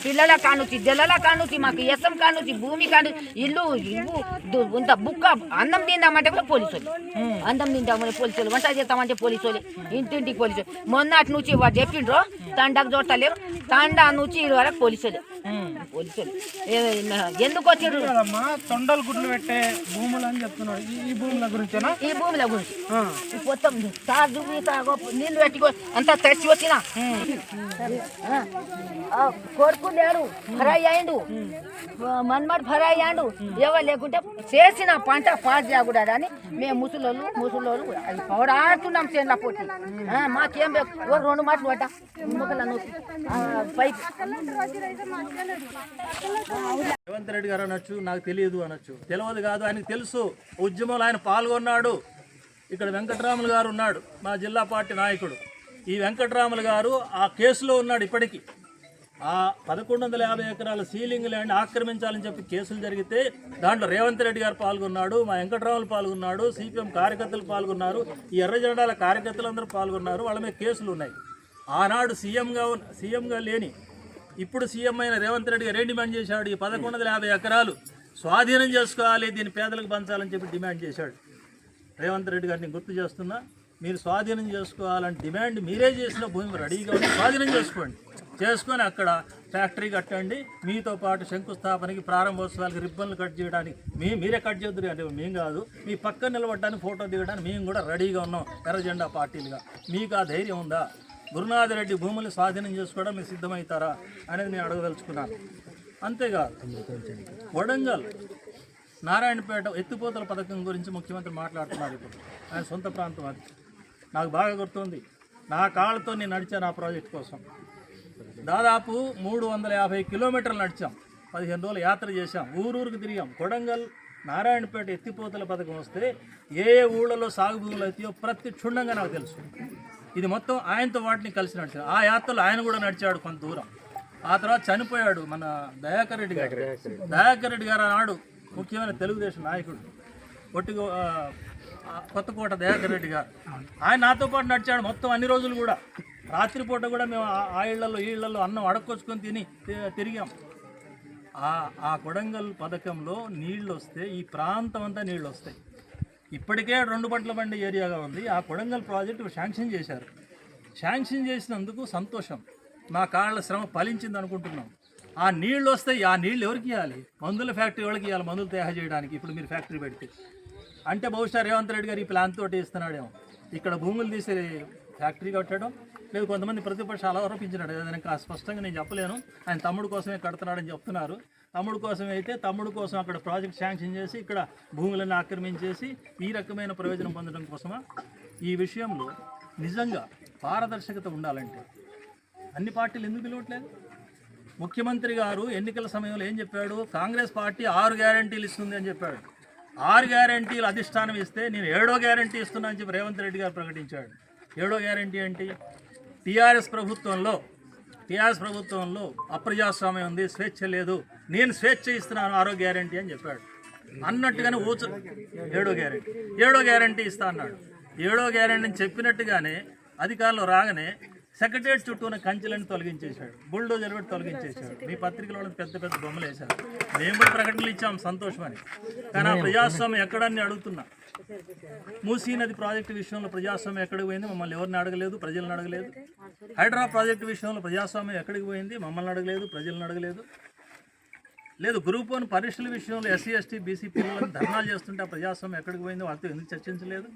పిల్లల కానుంచి, జల్లల కానుంచి, మాకు ఎస్ఎం కానుంచి, భూమి కానుంచి, ఇల్లు ఇంత బుక్క. అన్నం తిందామంటే కూడా పోలీసులు, అన్నం తిందామని పోలీసులు, వంట చేస్తామంటే పోలీసులు, ఇంటింటికి పోలీసులు. మొన్నటి నుంచి వాడు చెప్పిండ్రు తండాకు చూడలేరు. తండా నుంచి ఇది వరకు పోలీసులు ఎందుకు వచ్చారు? తొండలు గుడ్లు పెట్టే భూములు అని చెప్తున్నాడు. ఈ భూముల గురించేనా? ఈ భూముల గురించి మొత్తం తాగు నీళ్ళు పెట్టుకో అంతా తెచ్చి వచ్చిన కొడుకు లేడు, ఫరాయి అయ్యిండు, మన్మడు ఫరాయి అయ్యాడు. ఎవరు లేకుంటే చేసిన పంట పాస్ చేయకూడదు అని మేము ముసలోళ్ళు అది పౌడాడుతున్నాం చేనుల పోటీ. మాకేం 2 మాటలు పడ్డా ముక్కల పైకి. రేవంత్ రెడ్డి గారు అనొచ్చు, నాకు తెలియదు అనొచ్చు, తెలియదు కాదు, ఆయనకు తెలుసు. ఉద్యమంలో ఆయన పాల్గొన్నాడు. ఇక్కడ వెంకటరాములు గారు ఉన్నాడు, మా జిల్లా పార్టీ నాయకుడు. ఈ వెంకటరాములు గారు ఆ కేసులో ఉన్నాడు ఇప్పటికీ. ఆ 1150 ఎకరాల సీలింగ్ ల్యాండ్ ఆక్రమించాలని చెప్పి కేసులు జరిగితే దాంట్లో రేవంత్ రెడ్డి గారు పాల్గొన్నాడు, మా వెంకటరాములు పాల్గొన్నాడు, సిపిఎం కార్యకర్తలు పాల్గొన్నారు, ఈ ఎర్ర జెండాల కార్యకర్తలందరూ పాల్గొన్నారు. వాళ్ళ మీద కేసులు ఉన్నాయి. ఆనాడు సీఎంగా లేని ఇప్పుడు సీఎం అయిన రేవంత్ రెడ్డి గారు ఏం డిమాండ్ చేశాడు? ఈ 1150 ఎకరాలు స్వాధీనం చేసుకోవాలి, దీన్ని పేదలకు పంచాలని చెప్పి డిమాండ్ చేశాడు. రేవంత్ రెడ్డి గారిని గుర్తు చేస్తున్నా, మీరు స్వాధీనం చేసుకోవాలని డిమాండ్ మీరే చేసిన భూమి రెడీగా ఉంది, స్వాధీనం చేసుకొని అక్కడ ఫ్యాక్టరీ కట్టండి. మీతో పాటు శంకుస్థాపనకి, ప్రారంభోత్సవాలకి రిబ్బన్లు కట్ చేయడానికి మీరే కట్ చేద్దరు అంటే మేము కాదు, మీ పక్కన నిలబడడానికి, ఫోటో దిగడానికి మేము కూడా రెడీగా ఉన్నాం ఎర్ర జెండా పార్టీలుగా. మీకు ఆ ధైర్యం ఉందా? గురునాథ్ రెడ్డి భూములు స్వాధీనం చేసుకోవడం మీరు సిద్ధమవుతారా అనేది నేను అడగదలుచుకున్నాను. అంతేకాదు, వడంగల్ నారాయణపేట ఎత్తిపోతల పథకం గురించి ముఖ్యమంత్రి మాట్లాడుతున్నారు. ఇప్పుడు ఆయన సొంత ప్రాంతం అది. నాకు బాగా గుర్తుంది, నా కాళ్ళతో నేను నడిచాను ఆ ప్రాజెక్ట్ కోసం. దాదాపు 350 కిలోమీటర్లు నడిచాం, 15 రోజులు యాత్ర చేశాం, ఊరూరికి తిరిగాం. కొడంగల్ నారాయణపేట ఎత్తిపోతల పథకం వస్తే ఏ ఊళ్ళలో సాగు భూములు అవుతాయో ప్రతి క్షుణ్ణంగా నాకు తెలుసు. ఇది మొత్తం ఆయనతో వాటిని కలిసి నడిచాడు. ఆ యాత్రలో ఆయన కూడా నడిచాడు కొంత దూరం. ఆ తర్వాత చనిపోయాడు మన దయాకర్ రెడ్డి గారు ఆనాడు ముఖ్యమైన తెలుగుదేశం నాయకుడు, కొత్తకోట దయాకర్ రెడ్డి గారు. ఆయన నాతో పాటు నడిచాడు మొత్తం అన్ని రోజులు కూడా. రాత్రిపూట కూడా మేము ఆ ఇళ్లలో అన్నం అడక్కొచ్చుకొని తిరిగాం. ఆ కొడంగల్ పథకంలో నీళ్ళు వస్తే ఈ ప్రాంతం అంతా నీళ్ళు వస్తాయి. ఇప్పటికే 2 పంటల బండి ఏరియాగా ఉంది. ఆ కొడంగల్ ప్రాజెక్టు శాంక్షన్ చేశారు. శాంక్షన్ చేసినందుకు సంతోషం, మా కాళ్ళ శ్రమ ఫలించింది అనుకుంటున్నాం. ఆ నీళ్ళు వస్తాయి, ఆ నీళ్ళు ఎవరికి ఇవ్వాలి? మందుల ఫ్యాక్టరీ వాళ్ళకి ఇవ్వాలి, మందులు తయారు చేయడానికి. ఇప్పుడు మీరు ఫ్యాక్టరీ పెడితే అంటే బహుశా రేవంత్ రెడ్డి గారు ఈ ప్లాన్ తోటి ఇస్తున్నాడేమో. ఇక్కడ భూములు తీసే ఫ్యాక్టరీ కట్టడం లేదు. కొంతమంది ప్రతిపక్షాలు ఆరోపించినాడు, ఏదైనా స్పష్టంగా నేను చెప్పలేను. ఆయన తమ్ముడు కోసమే కడుతున్నాడని చెప్తున్నారు. తమ్ముడు కోసమే అయితే తమ్ముడు కోసం అక్కడ ప్రాజెక్ట్ శాంక్షన్ చేసి ఇక్కడ భూములను ఆక్రమించేసి ఈ రకమైన ప్రయోజనం పొందడం కోసమా? ఈ విషయంలో నిజంగా పారదర్శకత ఉండాలంటే అన్ని పార్టీలు ఎందుకు పిలవట్లేదు? ముఖ్యమంత్రి గారు ఎన్నికల సమయంలో ఏం చెప్పాడు? కాంగ్రెస్ పార్టీ 6 గ్యారంటీలు ఇస్తుంది అని చెప్పాడు. 6 గ్యారంటీలు అధిష్టానం ఇస్తే నేను 7వ గ్యారంటీ ఇస్తున్నా అని చెప్పి రేవంత్ రెడ్డి గారు ప్రకటించాడు. 7వ గ్యారంటీ ఏంటి? టీఆర్ఎస్ ప్రభుత్వంలో అప్రజాస్వామ్యం ఉంది, స్వేచ్ఛ లేదు, నేను స్వేచ్ఛ ఇస్తున్నాను 6వ గ్యారంటీ అని చెప్పాడు. అన్నట్టుగానే 7వ గ్యారంటీ ఇస్తా అన్నాడు. 7వ గ్యారంటీ అని చెప్పినట్టుగానే అధికారంలో రాగానే సెక్రటరియట్ చుట్టూ ఉన్న కంచెలను తొలగించేశాడు, బుల్డోజర్ పెట్టి తొలగించేశాడు. మీ పత్రికలో పెద్ద పెద్ద బొమ్మలు వేశారు. మేము కూడా ప్రకటనలు ఇచ్చాం సంతోషమని. కానీ ఆ ప్రజాస్వామ్యం ఎక్కడని అడుగుతున్నా. మూసీ నది ప్రాజెక్టు విషయంలో ప్రజాస్వామ్యం ఎక్కడికి పోయింది? మమ్మల్ని ఎవరిని అడగలేదు, ప్రజలను అడగలేదు. హైడ్రా ప్రాజెక్టు విషయంలో ప్రజాస్వామ్యం ఎక్కడికి పోయింది? మమ్మల్ని అడగలేదు, ప్రజలను అడగలేదు. లేదు, గ్రూప్ 1 పరీక్షల విషయంలో ఎస్సీ ఎస్టీ బీసీ పిల్లలను ధర్నాలు చేస్తుంటే ఆ ప్రజాస్వామ్యం ఎక్కడికి పోయింది? వాళ్ళతో ఎందుకు చర్చించలేదు?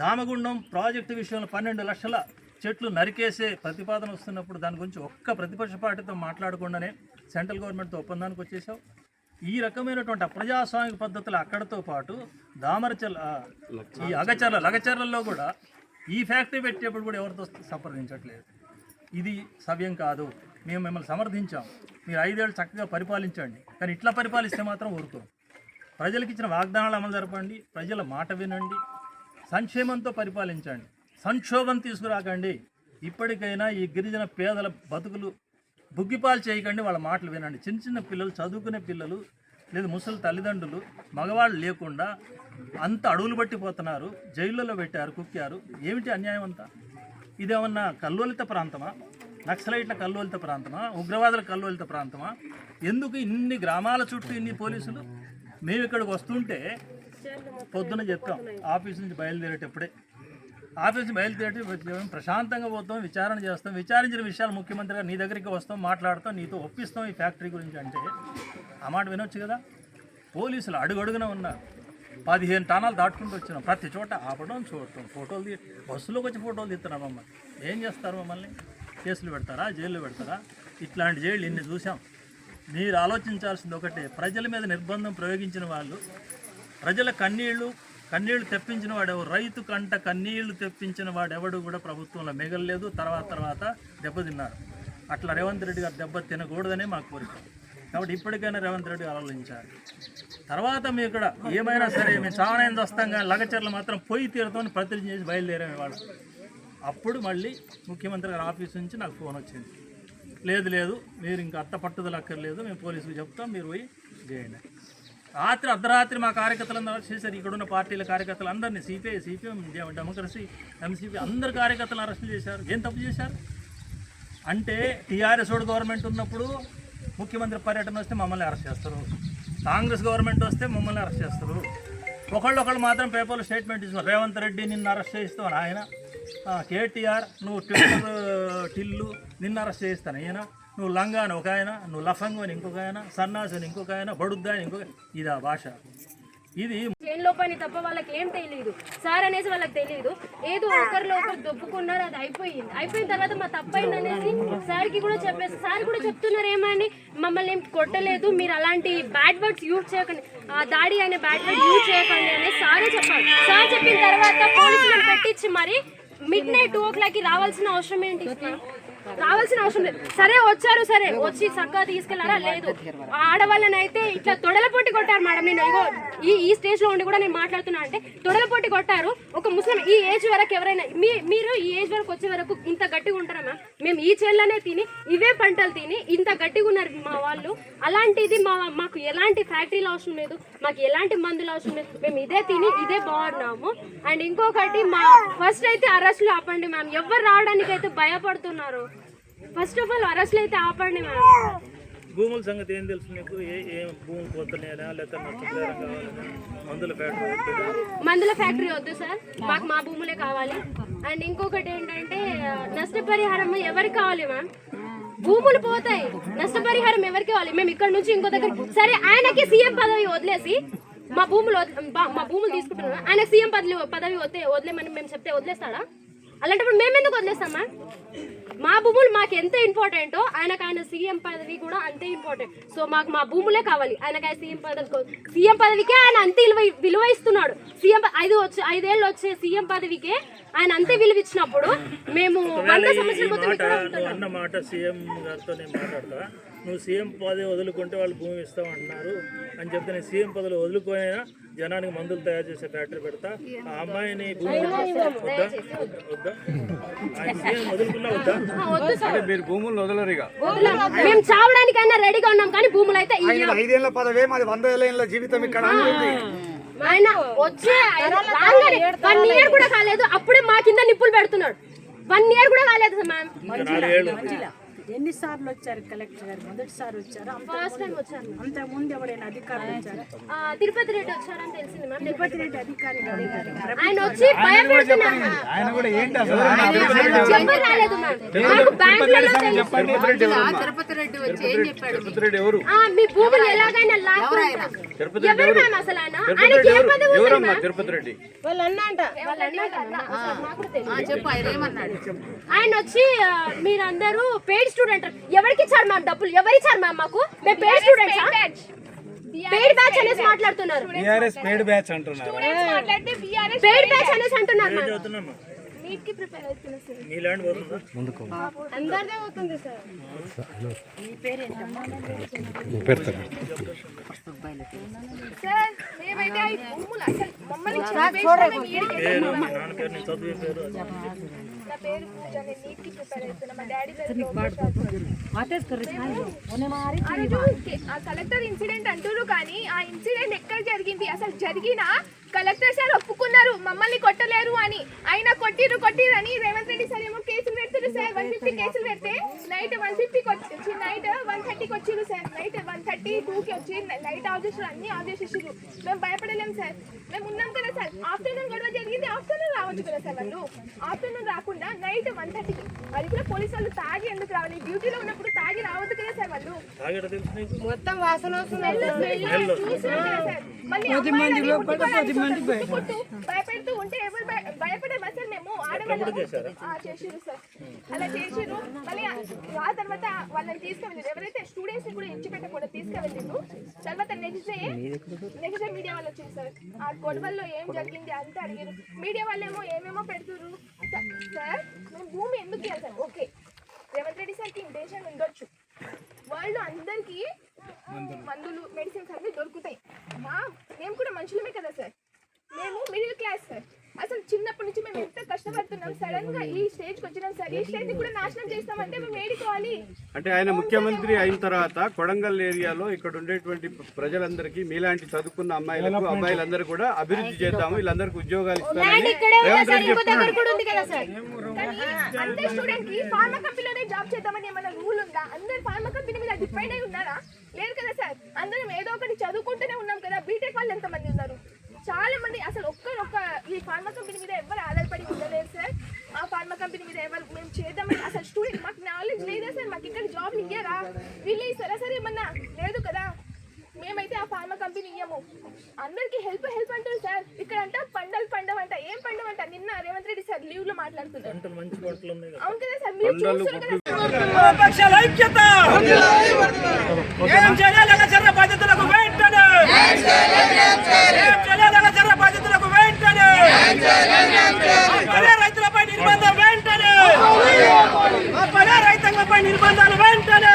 దామగుండం ప్రాజెక్టు విషయంలో 12 లక్షల చెట్లు నరికేసే ప్రతిపాదన వస్తున్నప్పుడు దాని గురించి ఒక్క ప్రతిపక్ష పార్టీతో మాట్లాడకుండానే సెంట్రల్ గవర్నమెంట్తో ఒప్పందానికి వచ్చేసావు. ఈ రకమైనటువంటి అప్రజాస్వామిక పద్ధతులు అక్కడతో పాటు ఈ లగచర్లలో కూడా ఈ ఫ్యాక్టరీ పెట్టేప్పుడు కూడా ఎవరితో సంప్రదించట్లేదు. ఇది సవ్యం కాదు. మేము మిమ్మల్ని సమర్థించాం, మీరు 5 ఏళ్ళు చక్కగా పరిపాలించండి, కానీ ఇట్లా పరిపాలిస్తే మాత్రం ఊరుకోం. ప్రజలకు ఇచ్చిన వాగ్దానాలు అమలు జరపండి, ప్రజల మాట వినండి, సంక్షేమంతో పరిపాలించండి, సంక్షోభం తీసుకురాకండి. ఇప్పటికైనా ఈ గిరిజన పేదల బతుకులు బుగ్గిపాలు చేయకండి, వాళ్ళ మాటలు వినండి. చిన్న చిన్న పిల్లలు, చదువుకునే పిల్లలు, లేదు ముసలి తల్లిదండ్రులు, మగవాళ్ళు లేకుండా అంత అడవులు పట్టిపోతున్నారు, జైళ్ళలో పెట్టారు, కుక్కారు. ఏమిటి అన్యాయం అంతా? ఇదేమన్నా కల్లోలిత ప్రాంతమా? నక్సలైట్ల కల్లోలిత ప్రాంతమా? ఉగ్రవాదుల కల్లోలిత ప్రాంతమా? ఎందుకు ఇన్ని గ్రామాల చుట్టూ ఇన్ని పోలీసులు? మేము ఇక్కడికి వస్తుంటే పొద్దున చెప్పాం, ఆఫీస్ నుంచి బయలుదేరేటప్పుడే ఆఫీస్ బయలుదేరి ప్రశాంతంగా పోతాం, విచారణ చేస్తాం, విచారించిన విషయాలు ముఖ్యమంత్రిగా నీ దగ్గరికి వస్తాం, మాట్లాడతాం, నీతో ఒప్పిస్తాం ఈ ఫ్యాక్టరీ గురించి అంటే ఆ మాట వినొచ్చు కదా. పోలీసులు అడుగడుగున ఉన్నారు, 15 టన్నులు దాటుకుంటూ వచ్చినాం, ప్రతి చోట ఆపడం, చూడటం, ఫోటోలు బస్సులోకి వచ్చి ఫోటోలు తీస్తున్నారు. మమ్మల్ని ఏం చేస్తారు? మమ్మల్ని కేసులు పెడతారా, జైల్లో పెడతారా? ఇట్లాంటి జైళ్ళు ఇన్ని చూసాం. మీరు ఆలోచించాల్సింది ఒకటే, ప్రజల మీద నిర్బంధం ప్రయోగించిన వాళ్ళు, ప్రజల కన్నీళ్లు తెప్పించిన వాడెవరు, రైతు కంట కన్నీళ్లు తెప్పించిన వాడెవడు కూడా ప్రభుత్వంలో మిగలలేదు. తర్వాత దెబ్బతిన్నాడు. అట్లా రేవంత్ రెడ్డి గారు దెబ్బ తినకూడదనే మా కోరిక. కాబట్టి ఇప్పటికైనా రేవంత్ రెడ్డి ఆలోచించాలి. తర్వాత మీ ఇక్కడ ఏమైనా సరే మేము చావనైనా వస్తాం, కానీ లగచర్లు మాత్రం పోయి తీరుతామని ప్రతిజ్ఞ చేసి బయలుదేరేవాడు. అప్పుడు మళ్ళీ ముఖ్యమంత్రి గారి ఆఫీస్ నుంచి నాకు ఫోన్ వచ్చింది, లేదు మీరు ఇంకా అత్త పట్టుదల అక్కర్లేదు, మేము పోలీసులు చెప్తాం, మీరు పోయి చేయండి. అర్ధరాత్రి మా కార్యకర్తలందరూ అరెస్ట్ చేశారు. ఇక్కడున్న పార్టీల కార్యకర్తలు అందరినీ, సిపిఐ, సిపిఎం, డెమోక్రసీ, ఎంసీపీ అందరు కార్యకర్తలు అరెస్ట్ చేశారు. ఏం తప్పు చేశారు అంటే, టీఆర్ఎస్ గవర్నమెంట్ ఉన్నప్పుడు ముఖ్యమంత్రి పర్యటన వస్తే మమ్మల్ని అరెస్ట్ చేస్తారు, కాంగ్రెస్ గవర్నమెంట్ వస్తే మమ్మల్ని అరెస్ట్ చేస్తారు. ఒకళ్ళు మాత్రం పేపర్లో స్టేట్మెంట్ ఇస్తున్నారు, రేవంత్ రెడ్డి నిన్ను అరెస్ట్ చేయిస్తావు ఆయన, కేటీఆర్ నువ్వు టిల్లు నిన్ను అరెస్ట్ చేయిస్తాను ఆయన, నువ్వు లంగా అని ఒక ఆయన, నువ్వు లఫంగు అని ఇంకొక ఆయన, సన్నాసి అని ఇంకొక ఆయన, బడుద్దా అని ఇంకొక. ఇదా భాష? ఇది జైల్లో పని తప్ప వాళ్ళకి ఏం తెలియదు, సార్ అనేసి వాళ్ళకి తెలియదు. ఏదో ఒకరిలో ఒకరు దొప్పుకున్నారు, అది అయిపోయింది. అయిపోయిన తర్వాత మా తప్పైంది అనేసి సార్కి కూడా చెప్పేసి, సార్ కూడా చెప్తున్నారు ఏమని, మమ్మల్ని ఏం కొట్టలేదు, మీరు అలాంటి బ్యాడ్ వర్డ్స్ యూజ్ చేయకండి, దాడి అనే బ్యాడ్ వర్డ్ యూజ్ చేయకండి అని సారే చెప్పాలి. సార్ చెప్పిన తర్వాత పోలీసులను పెట్టించి మరి midnight 2 o'clockకి రావాల్సిన అవసరం ఏంటి? రావాల్సిన అవసరం లేదు. సరే వచ్చారు, సరే వచ్చి చక్కగా తీసుకెళ్లారా? లేదు. ఆడవాళ్ళని అయితే ఇట్లా తొడల పొట్టి కొట్టారు మేడం. నేను ఇగో ఈ స్టేజ్ లో ఉండి కూడా నేను మాట్లాడుతున్నా అంటే తొడల పొట్టి కొట్టారు. ఒక ముస్లిం ఈ ఏజ్ వరకు ఎవరైనా మీరు ఈ ఏజ్ వరకు వచ్చే వరకు ఇంత గట్టిగా ఉంటారా మ్యామ్? మేము ఈ చేనులోనే తిని ఇవే పంటలు తిని ఇంత గట్టిగా ఉన్నారు మా వాళ్ళు. అలాంటిది మాకు ఎలాంటి ఫ్యాక్టరీలు అవసరం లేదు, మాకు ఎలాంటి మందులు అవసరం లేదు, మేము ఇదే తిని ఇదే బాగున్నాము. అండ్ ఇంకొకటి మా ఫస్ట్ అయితే అరెస్టులు ఆపండి మ్యామ్. ఎవరు రావడానికి అయితే భయపడుతున్నారు. ఫస్ట్ ఆఫ్ ఆల్ అరెస్టులు అయితే ఆపండి మ్యామ్. భూముల సంగతి ఏం తెలుసు నీకు? ఏ భూములు పోతున్నాయా, లేకపోతే మందుల ఫ్యాక్టరీ వద్దు సార్, మాకు మా భూములే కావాలి. అండ్ ఇంకొకటి ఏంటంటే నష్టపరిహారం ఎవరికి కావాలి మ్యామ్? భూములు పోతాయి, నష్టపరిహారం ఎవరికి కావాలి? మేము ఇక్కడ నుంచి ఇంకో దగ్గర, సరే ఆయనకి సీఎం పదవి వదిలేసి మా భూములు తీసుకుంటున్నాం, ఆయనకి సీఎం పదవి వదిలేమని మేము చెప్తే వదిలేస్తాడా? అలాంటప్పుడు మేము ఎందుకు వదిలేస్తాం మ్యామ్? మా భూములు మాకు ఎంత ఇంపార్టెంటో ఆయన సీఎం పదవి కూడా అంతే ఇంపార్టెంట్. సో మాకు మా భూములే కావాలి. ఆయనకి సీఎం పదవికే ఆయన అంతే విలువ ఇస్తున్నాడు. సీఎం 5 ఏళ్ళు వచ్చే సీఎం పదవికే ఆయన అంతే విలువ ఇచ్చినప్పుడు మేము 100 సంవత్సరాలు అన్న మాట సీఎం గారితో నేను మాట్లాడతా. నువ్వు సీఎం పదవి వదులుకుంటే వాళ్ళు భూమి ఇస్తామన్నారు అని చెప్తే నేను సీఎం పదవి వదులుకోయినా జనానికి మందులు తయారు చేసే ఫ్యాక్టరీ పెడతా. ఆ అమ్మాయిని భూమి వద్దా? ఆయన సీఎం వదులుకున్నా వద్దా? మీరు భూములు వదలరు ఇక. మేము చావడానికైనా రెడీగా ఉన్నాం, కానీ భూములు అయితే 5 ఏళ్ల పదవే మాది 100 ఏళ్ల జీవితం ఇక్కడ. ఆయన వచ్చే 1 year కూడా కాలేదు, అప్పుడే మా కింద నిప్పులు పెడుతున్నాడు. 1 year కూడా కాలేదు మ్యామ్. ఎన్నిసార్లు వచ్చారు కలెక్టర్ గారు? మొదటిసారి వచ్చారు, ఫస్ట్ టైం వచ్చారు. అంతకు ముందు ఎవరైనా అధికారులు వచ్చారు? తిరుపతి రెడ్డి వచ్చారని తెలిసింది మ్యామ్. తిరుపతి రెడ్డి అధికారి ఆయన వచ్చి భయపెడుతున్నారు. ఆయన కూడా ఏంటి చెప్పని రాలేదు మ్యామ్. మాకు బ్యాంకులలో తిరుపతి రెడ్డి వచ్చి ఏం చెప్పాడు? ఎవరు? మీ భూములు ఎలాగైనా లాక్కుంటారు. ఎవరు మ్యామ్ అసలు ఆయన? ఆయనకి ఏ పదవి ఉంది మ్యామ్? తిరుపతి రెడ్డి వాళ్ళు అన్నంట చెప్పు, ఆయన ఏమన్నాడు? ఆయన వచ్చి మీరందరూ పెయిడ్ స్టూడెంట్, ఎవరికి ఇచ్చారు మ్యామ్ డబ్బులు? ఎవరు ఇచ్చారు మ్యామ్ మాకు? మేము పెయిడ్ స్టూడెంట్స్, పెయిడ్ బ్యాచ్ అనేసి మాట్లాడుతున్నారు. పెయిడ్ బ్యాచ్ అంటున్నారు, పెయిడ్ బ్యాచ్ అనేసి అంటున్నారు మ్యామ్. నీట్ కి ప్రిపేర్ అవుతున్నా సార్. మీ ల్యాండ్ పోతుందా? అందరిదే అవుతుంది సార్. మీ పేరేంటమ్మా? సార్ మేమైతే ఈ భూములు అసలు మమ్మల్ని పేరు, మీ నాన్న పేరు, నీ చదివే పేరు? నా పేరు పూజ, నేను నీట్ కి ప్రిపేర్ అవుతున్నా. మా డాడీ ఆ కలెక్టర్ ఇన్సిడెంట్ అంటున్నారు, కానీ ఆ ఇన్సిడెంట్ ఎక్కడ జరిగింది? అసలు జరిగినా కలెక్టర్ సార్ ఒప్పుకున్నారు మమ్మల్ని కొట్టలేరు అని. అయినా కొట్టిరు అని రేవంత్ రెడ్డి సార్ ఏమో కేసులు పెడుతున్నారు సార్ 150 కేసులు పెడితే నైట్ 150 వచ్చి నైట్ 130కి వచ్చిండు సార్. నైట్ 132కి వచ్చి నైట్ ఆఫ్ చేసి అన్ని ఆఫ్ చేసేసారు. మేము భయపడలేము సార్, మేము ఉన్నాం కదా సార్. ఆఫ్టర్నూన్ గొడవ జరిగింది, ఆఫ్టర్నూన్ రావచ్చు కదా సార్ వాళ్ళు. ఆఫ్టర్నూన్ రాకుండా నైట్ 130కి, అది కూడా పోలీసు వాళ్ళు తాగి ఎందుకు రావాలి? డ్యూటీలో ఉన్నప్పుడు తాగి రావద్దు కదా సార్ వాళ్ళు. మొత్తం వాసన భయపెడుతూ ఉంటే ఎవరు భయపడేమా సార్? మేము ఆడవాళ్ళు చేసిరు సార్, అలా చేసిరు. మళ్ళీ ఆ తర్వాత వాళ్ళని తీసుకెళ్ళి ఎవరైతే స్టూడెంట్స్ ని కూడా ఇచ్చిపెట్టకుండా తీసుకెళ్ళిండ్రు. తర్వాత నెక్స్ట్ డే మీడియా వాళ్ళు వచ్చింది సార్. ఆ గొడవల్లో ఏం జరిగింది అంతా అడిగారు. మీడియా వాళ్ళేమో ఏమేమో పెడుతున్నారు సార్. మేము భూమి ఎందుకు ఇవ్వాలి సార్? ఓకే, రేవంత్ రెడ్డి సార్కి ఇంటెన్షన్ ఉండొచ్చు, వరల్డ్ అందరికీ మందులు మెడిసిన్స్ అన్నీ దొరుకుతాయి. మేము కూడా మనుషులమే కదా సార్, మేము మిడిల్ క్లాస్ సార్. అసలు చిన్నప్పటి నుంచి మేము ఎంత కష్టపడుతున్నాం, సడన్ గా ఈ స్టేజ్కి వచ్చినాం సార్. ఈ స్టేజ్ కూడా నాశనం చేస్తామంటే మేము వేడుకోవాలి. అంటే ఆయన ముఖ్యమంత్రి అయిన తర్వాత కొడంగల్ ఏరియాలో ఇక్కడ ఉండేటువంటి ప్రజలందరికీ మీలాంటి చదువుకున్న అమ్మాయిలకు అబ్బాయిలందరూ కూడా అభివృద్ధి చేద్దాము, వీళ్ళందరికీ ఉద్యోగాలు ఇస్తారని రేవంత్ రెడ్డి చెప్తున్నాడు. అందరి స్టూడెంట్ కి ఫార్మా కంపెనీలోనే జాబ్ చేద్దామని ఏమైనా రూల్ ఉందా? అందరు ఫార్మా కంపెనీ మీద డిపెండ్ అయి ఉన్నారా? లేదు కదా సార్. అందరం ఏదో ఒకటి చదువుకుంటూనే ఉన్నాం కదా. బీటెక్ వాళ్ళు ఎంతమంది ఉన్నారు? చాలా మంది. అసలు ఒక్క ఈ ఫార్మా కంపెనీ మీద ఎవరు ఆధారపడి ఉండలేరు సార్. ఆ ఫార్మా కంపెనీ మీద ఎవరు మేము చేద్దామని అసలు స్టూడెంట్ మాకు నాలెడ్జ్ లేదా సార్? మాకు ఇక్కడ జాబ్లు ఇయ్యారా? వీళ్ళు ఇస్తారా సరే ఏమన్నా? లేదు కదా. మేమైతే ఆ ఫార్మా కంపెనీ ఇయ్యము. అందరికి హెల్ప్ అంటారు సార్. ఇక్కడ అంట పంటలు పండవంట. ఏం పండవంట? నిన్న రేవంత్ రెడ్డి సార్ లీవ్ లో మాట్లాడుతున్నారు. అవును కదా సార్, మీరు చూస్తారు కదా. పక్షాల ఐక్యత ఏం చేయాలి? చర్య బాధ్యతలకు వెంటనే బాధ్యతలకు వెంటనే రైతులపై నిర్బంధం వెంటనే రైతాంగంపై నిర్బంధాలు వెంటనే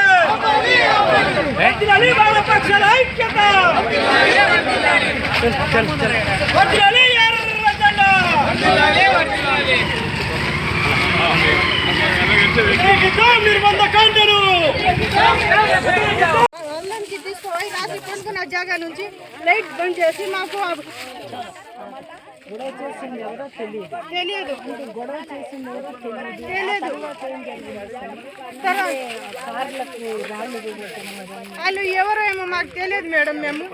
పక్షాల ఐక్యత నిర్బంధ కాంటను అందరికి తీసుకుపోయి రాత్రి కొనుక్కున్న జాగా నుంచి లైట్ బంద్ చేసి మాకు గొడవ చేసింది ఎవరో తెలియదు. వాళ్ళు ఎవరో ఏమో మాకు తెలియదు మేడం. మేము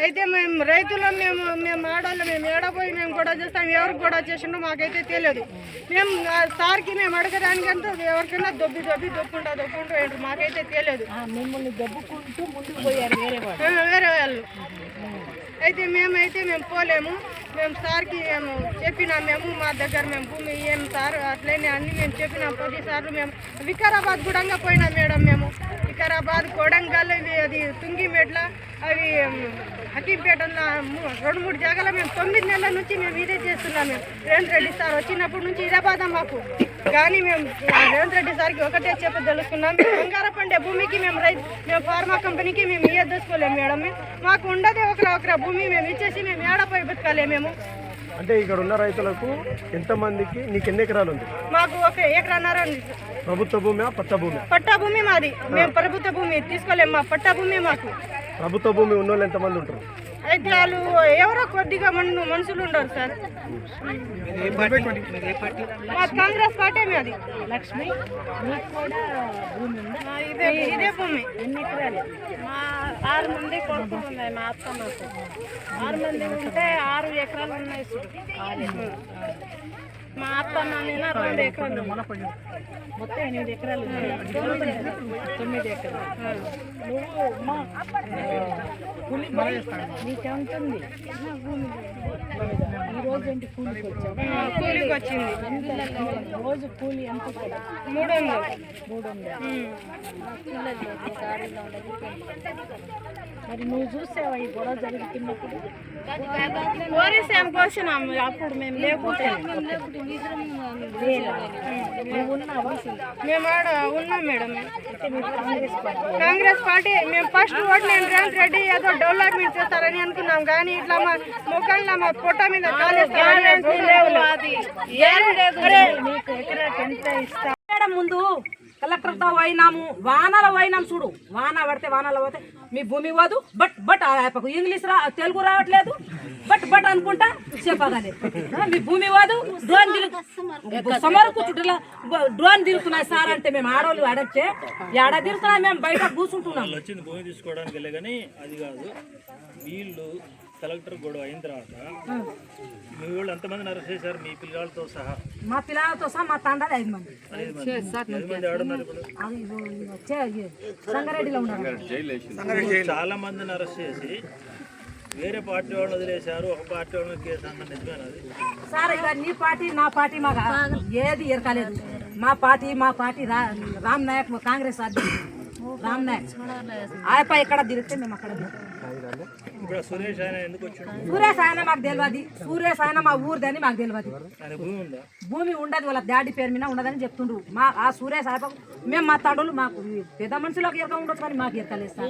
అయితే మేము రైతులు, మేము ఆడవాళ్ళు, మేము ఏడపోయి మేము గొడవ చేస్తాం. ఎవరికి గొడవ చేసిండో మాకైతే తెలియదు. మేము సార్కి మేము అడగడానికి అంతా ఎవరికైనా దొప్పుకుంటూ ఏంటి మాకైతే తెలియదు. మిమ్మల్ని దొబ్బుకుంటూ ముందుకు పోయారు వేరే వాళ్ళు. అయితే మేము పోలేము. మేము సార్కి మేము చెప్పినాం. మేము మా దగ్గర మేము భూమి ఏం సార్ అట్లనే అన్ని మేము చెప్పినాం. 10 సార్లు మేము వికారాబాద్ కూడా పోయినాం మేడం. మేము వికారాబాద్, కొడంగల్, అది తుంగిమెట్ల, అవి హకీంపేటలో 2-3 జాగాలో మేము 9 నెలల నుంచి మేము ఇదే చేస్తున్నాం. మేము రేవంత్ రెడ్డి సార్ వచ్చినప్పటి నుంచి ఇదే బాధ మాకు. కానీ మేము రేవంత్ రెడ్డి సార్కి ఒకటే చెప్పదలుచుకున్నాం. బంగారం పండే భూమికి మేము ఫార్మా కంపెనీకి మేము దోసుకోలేము మేడం. మాకు ఉండదే ఒకరా భూమి మేము ఇచ్చేసి మేము ఏడపోయి బతకాలే మేము. అంటే ఇక్కడ ఉన్న రైతులకు ఎంతమందికి నీకు ఎన్ని ఎకరాలు ఉంది? మాకు 1 ఎకరన్నర ఉంది. ప్రభుత్వ భూమి, పట్టా భూమి? పట్టా భూమి మాది. మేము ప్రభుత్వ భూమి తీసుకోలేము. మా పట్టా భూమి మాకు. ప్రభుత్వ భూమి ఉన్న వాళ్ళు ఎంతమంది ఉంటారు? అయితే వాళ్ళు ఎవరో కొద్దిగా మనుషులు ఉండరు సార్. మా కాంగ్రెస్ పార్టీ మాది. లక్ష్మి ఇదే భూమి. ఎన్ని ఎకరాలు? మా 6 మంది కొడుకులు ఉన్నాయి. మా అత్త మాకు 6 మంది ఉంటే 6 ఎకరాలు ఉన్నాయి. మా అత్త నాన్న 2 ఎకరాలు, మొత్తం 8 ఎకరాలు, 9 ఎకరాలు. నువ్వు నీకెంతుంది ఈరోజు ఏంటి కూలికి వచ్చావు? కూలికి వచ్చింది. రోజు కూలి ఎంత? 300. మరి నువ్వు చూసావా ఈ గొడవ జరుగుతున్నప్పుడు? పోలీస్ ఏం కోసినాం అప్పుడు మేము లేకుంటే. మేము ఆడ ఉన్నాం మేడం. కాంగ్రెస్ పార్టీ మేము ఫస్ట్ ఓట్ నేను రేవంత్ రెడ్డి ఏదో డెవలప్మెంట్ చేస్తారని అనుకున్నాం. కానీ ఇట్లా మా ముఖంలో మా పొట్ట మీద ముందు కలెక్టర్తో పోయినాము, వానలో పోయినాం. చూడు, వాన పడితే వానలో పోతే మీ భూమి పోదు. బట్ ఇంగ్లీష్ తెలుగు రావట్లేదు. బట్ బట్ అనుకుంటా చెప్పగానే మీ భూమి వాదు డ్రోన్ సమరు కూర్చుంటా డ్రోన్ తిరుగుతున్నాయి సార్ అంటే మేము ఆడవాళ్ళు అడగతే ఏడ తిరుగుతున్నాయి మేము బయట కూర్చుంటున్నాం. వచ్చింది భూమి తీసుకోవడానికి వెళ్ళే కానీ అది కాదు, వీళ్ళు కలెక్టర్ గొడవ అయిన తర్వాత మీ వాళ్ళు ఎంతమందిని అరెస్ట్ చేశారు మీ పిల్లలతో సహా? మా పిల్లలతో సహా మా తండ్రి 5 మంది. 5 మంది ఆడున్నారు ఇప్పుడు. సంగారెడ్డిలో ఉన్నారు. చాలా మందిని అరెస్ట్ చేసి వేరే పార్టీ వాళ్ళు వదిలేశారు, ఒక పార్టీ వాళ్ళని కేసు అన్న నిజమేనా? సార్ ఇక నీ పార్టీ నా పార్టీ మాకు ఏది ఎరకాలేదు. మా పార్టీ రామ్ నాయక్ కాంగ్రెస్ అధ్యక్షుడు రామ్ నాయక్ ఆయపై ఎక్కడ తిరిగితే మేము అక్కడ. ఇప్పుడు సురేష్ ఆయన ఎందుకు వచ్చాడు? సురేష్ ఆయన మాకు తెలియదు. సురేష్ ఆయన మా ఊరిదని మాకు తెలియదు. భూమి ఉందా? భూమి ఉండదు, వాళ్ళ డాడీ పేరు మీద ఉండదని చెప్తుండ్రు. ఆ సురేష్ ఆయన మేము మా తండ్రులు మాకు పెద్ద మనుషులకు ఎరక ఉండొచ్చు కానీ మాకు ఎరకలేదు సార్.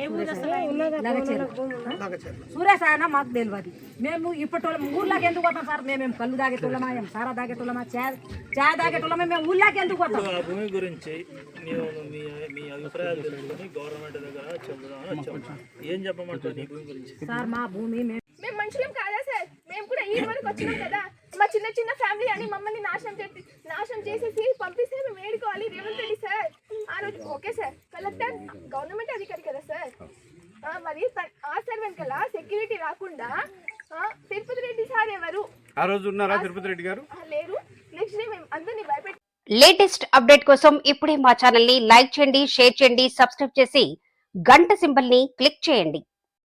సురేష్ ఆయన మాకు తెలియదు. మేము ఇప్పటి ఊర్లోకి ఎందుకు పోతాం సార్? మేము కళ్ళు తాగేటోళ్ళమా, సారా తాగేటోళ్ళమా, చాయ్ తాగేటోళ్ళమా, మేము ఊర్లోకి ఎందుకు పోతాం? ఆ భూమి గురించి మీ అభిప్రాయాలు తెలుసుకొని గవర్నమెంట్ దగ్గర చెబుదామని వచ్చాము. ఏం చెప్పమంటారు ఈ భూమి గురించి? సార్ మా భూమి మేము మనుషులం కాదా సార్? మేము కూడా ఈ వరకు వచ్చినాం కదా. మా చిన్న ఫ్యామిలీ అని మమ్మల్ని నాశనం చేసేసి పంపిస్తే మేము వేడుకోవాలి రేవంత్ రెడ్డి సార్. ఆ రోజు ఓకే సార్, కలెక్టర్ గవర్నమెంట్ అధికారి కదా సార్. మరి ఆ సార్ వెనకాల సెక్యూరిటీ రాకుండా తిరుపతి రెడ్డి సార్ ఎవరు? ఆ రోజు ఉన్నారా తిరుపతి రెడ్డి గారు? లేరు. నెక్స్ట్ డే మేము అందరినీ భయపెట్టి లేటెస్ట్ అప్డేట్ కోసం ఇప్పుడే మా ఛానల్ ని లైక్ చేయండి, షేర్ చేయండి, సబ్స్క్రైబ్ చేసి గంట సింబల్ ని క్లిక్ చేయండి.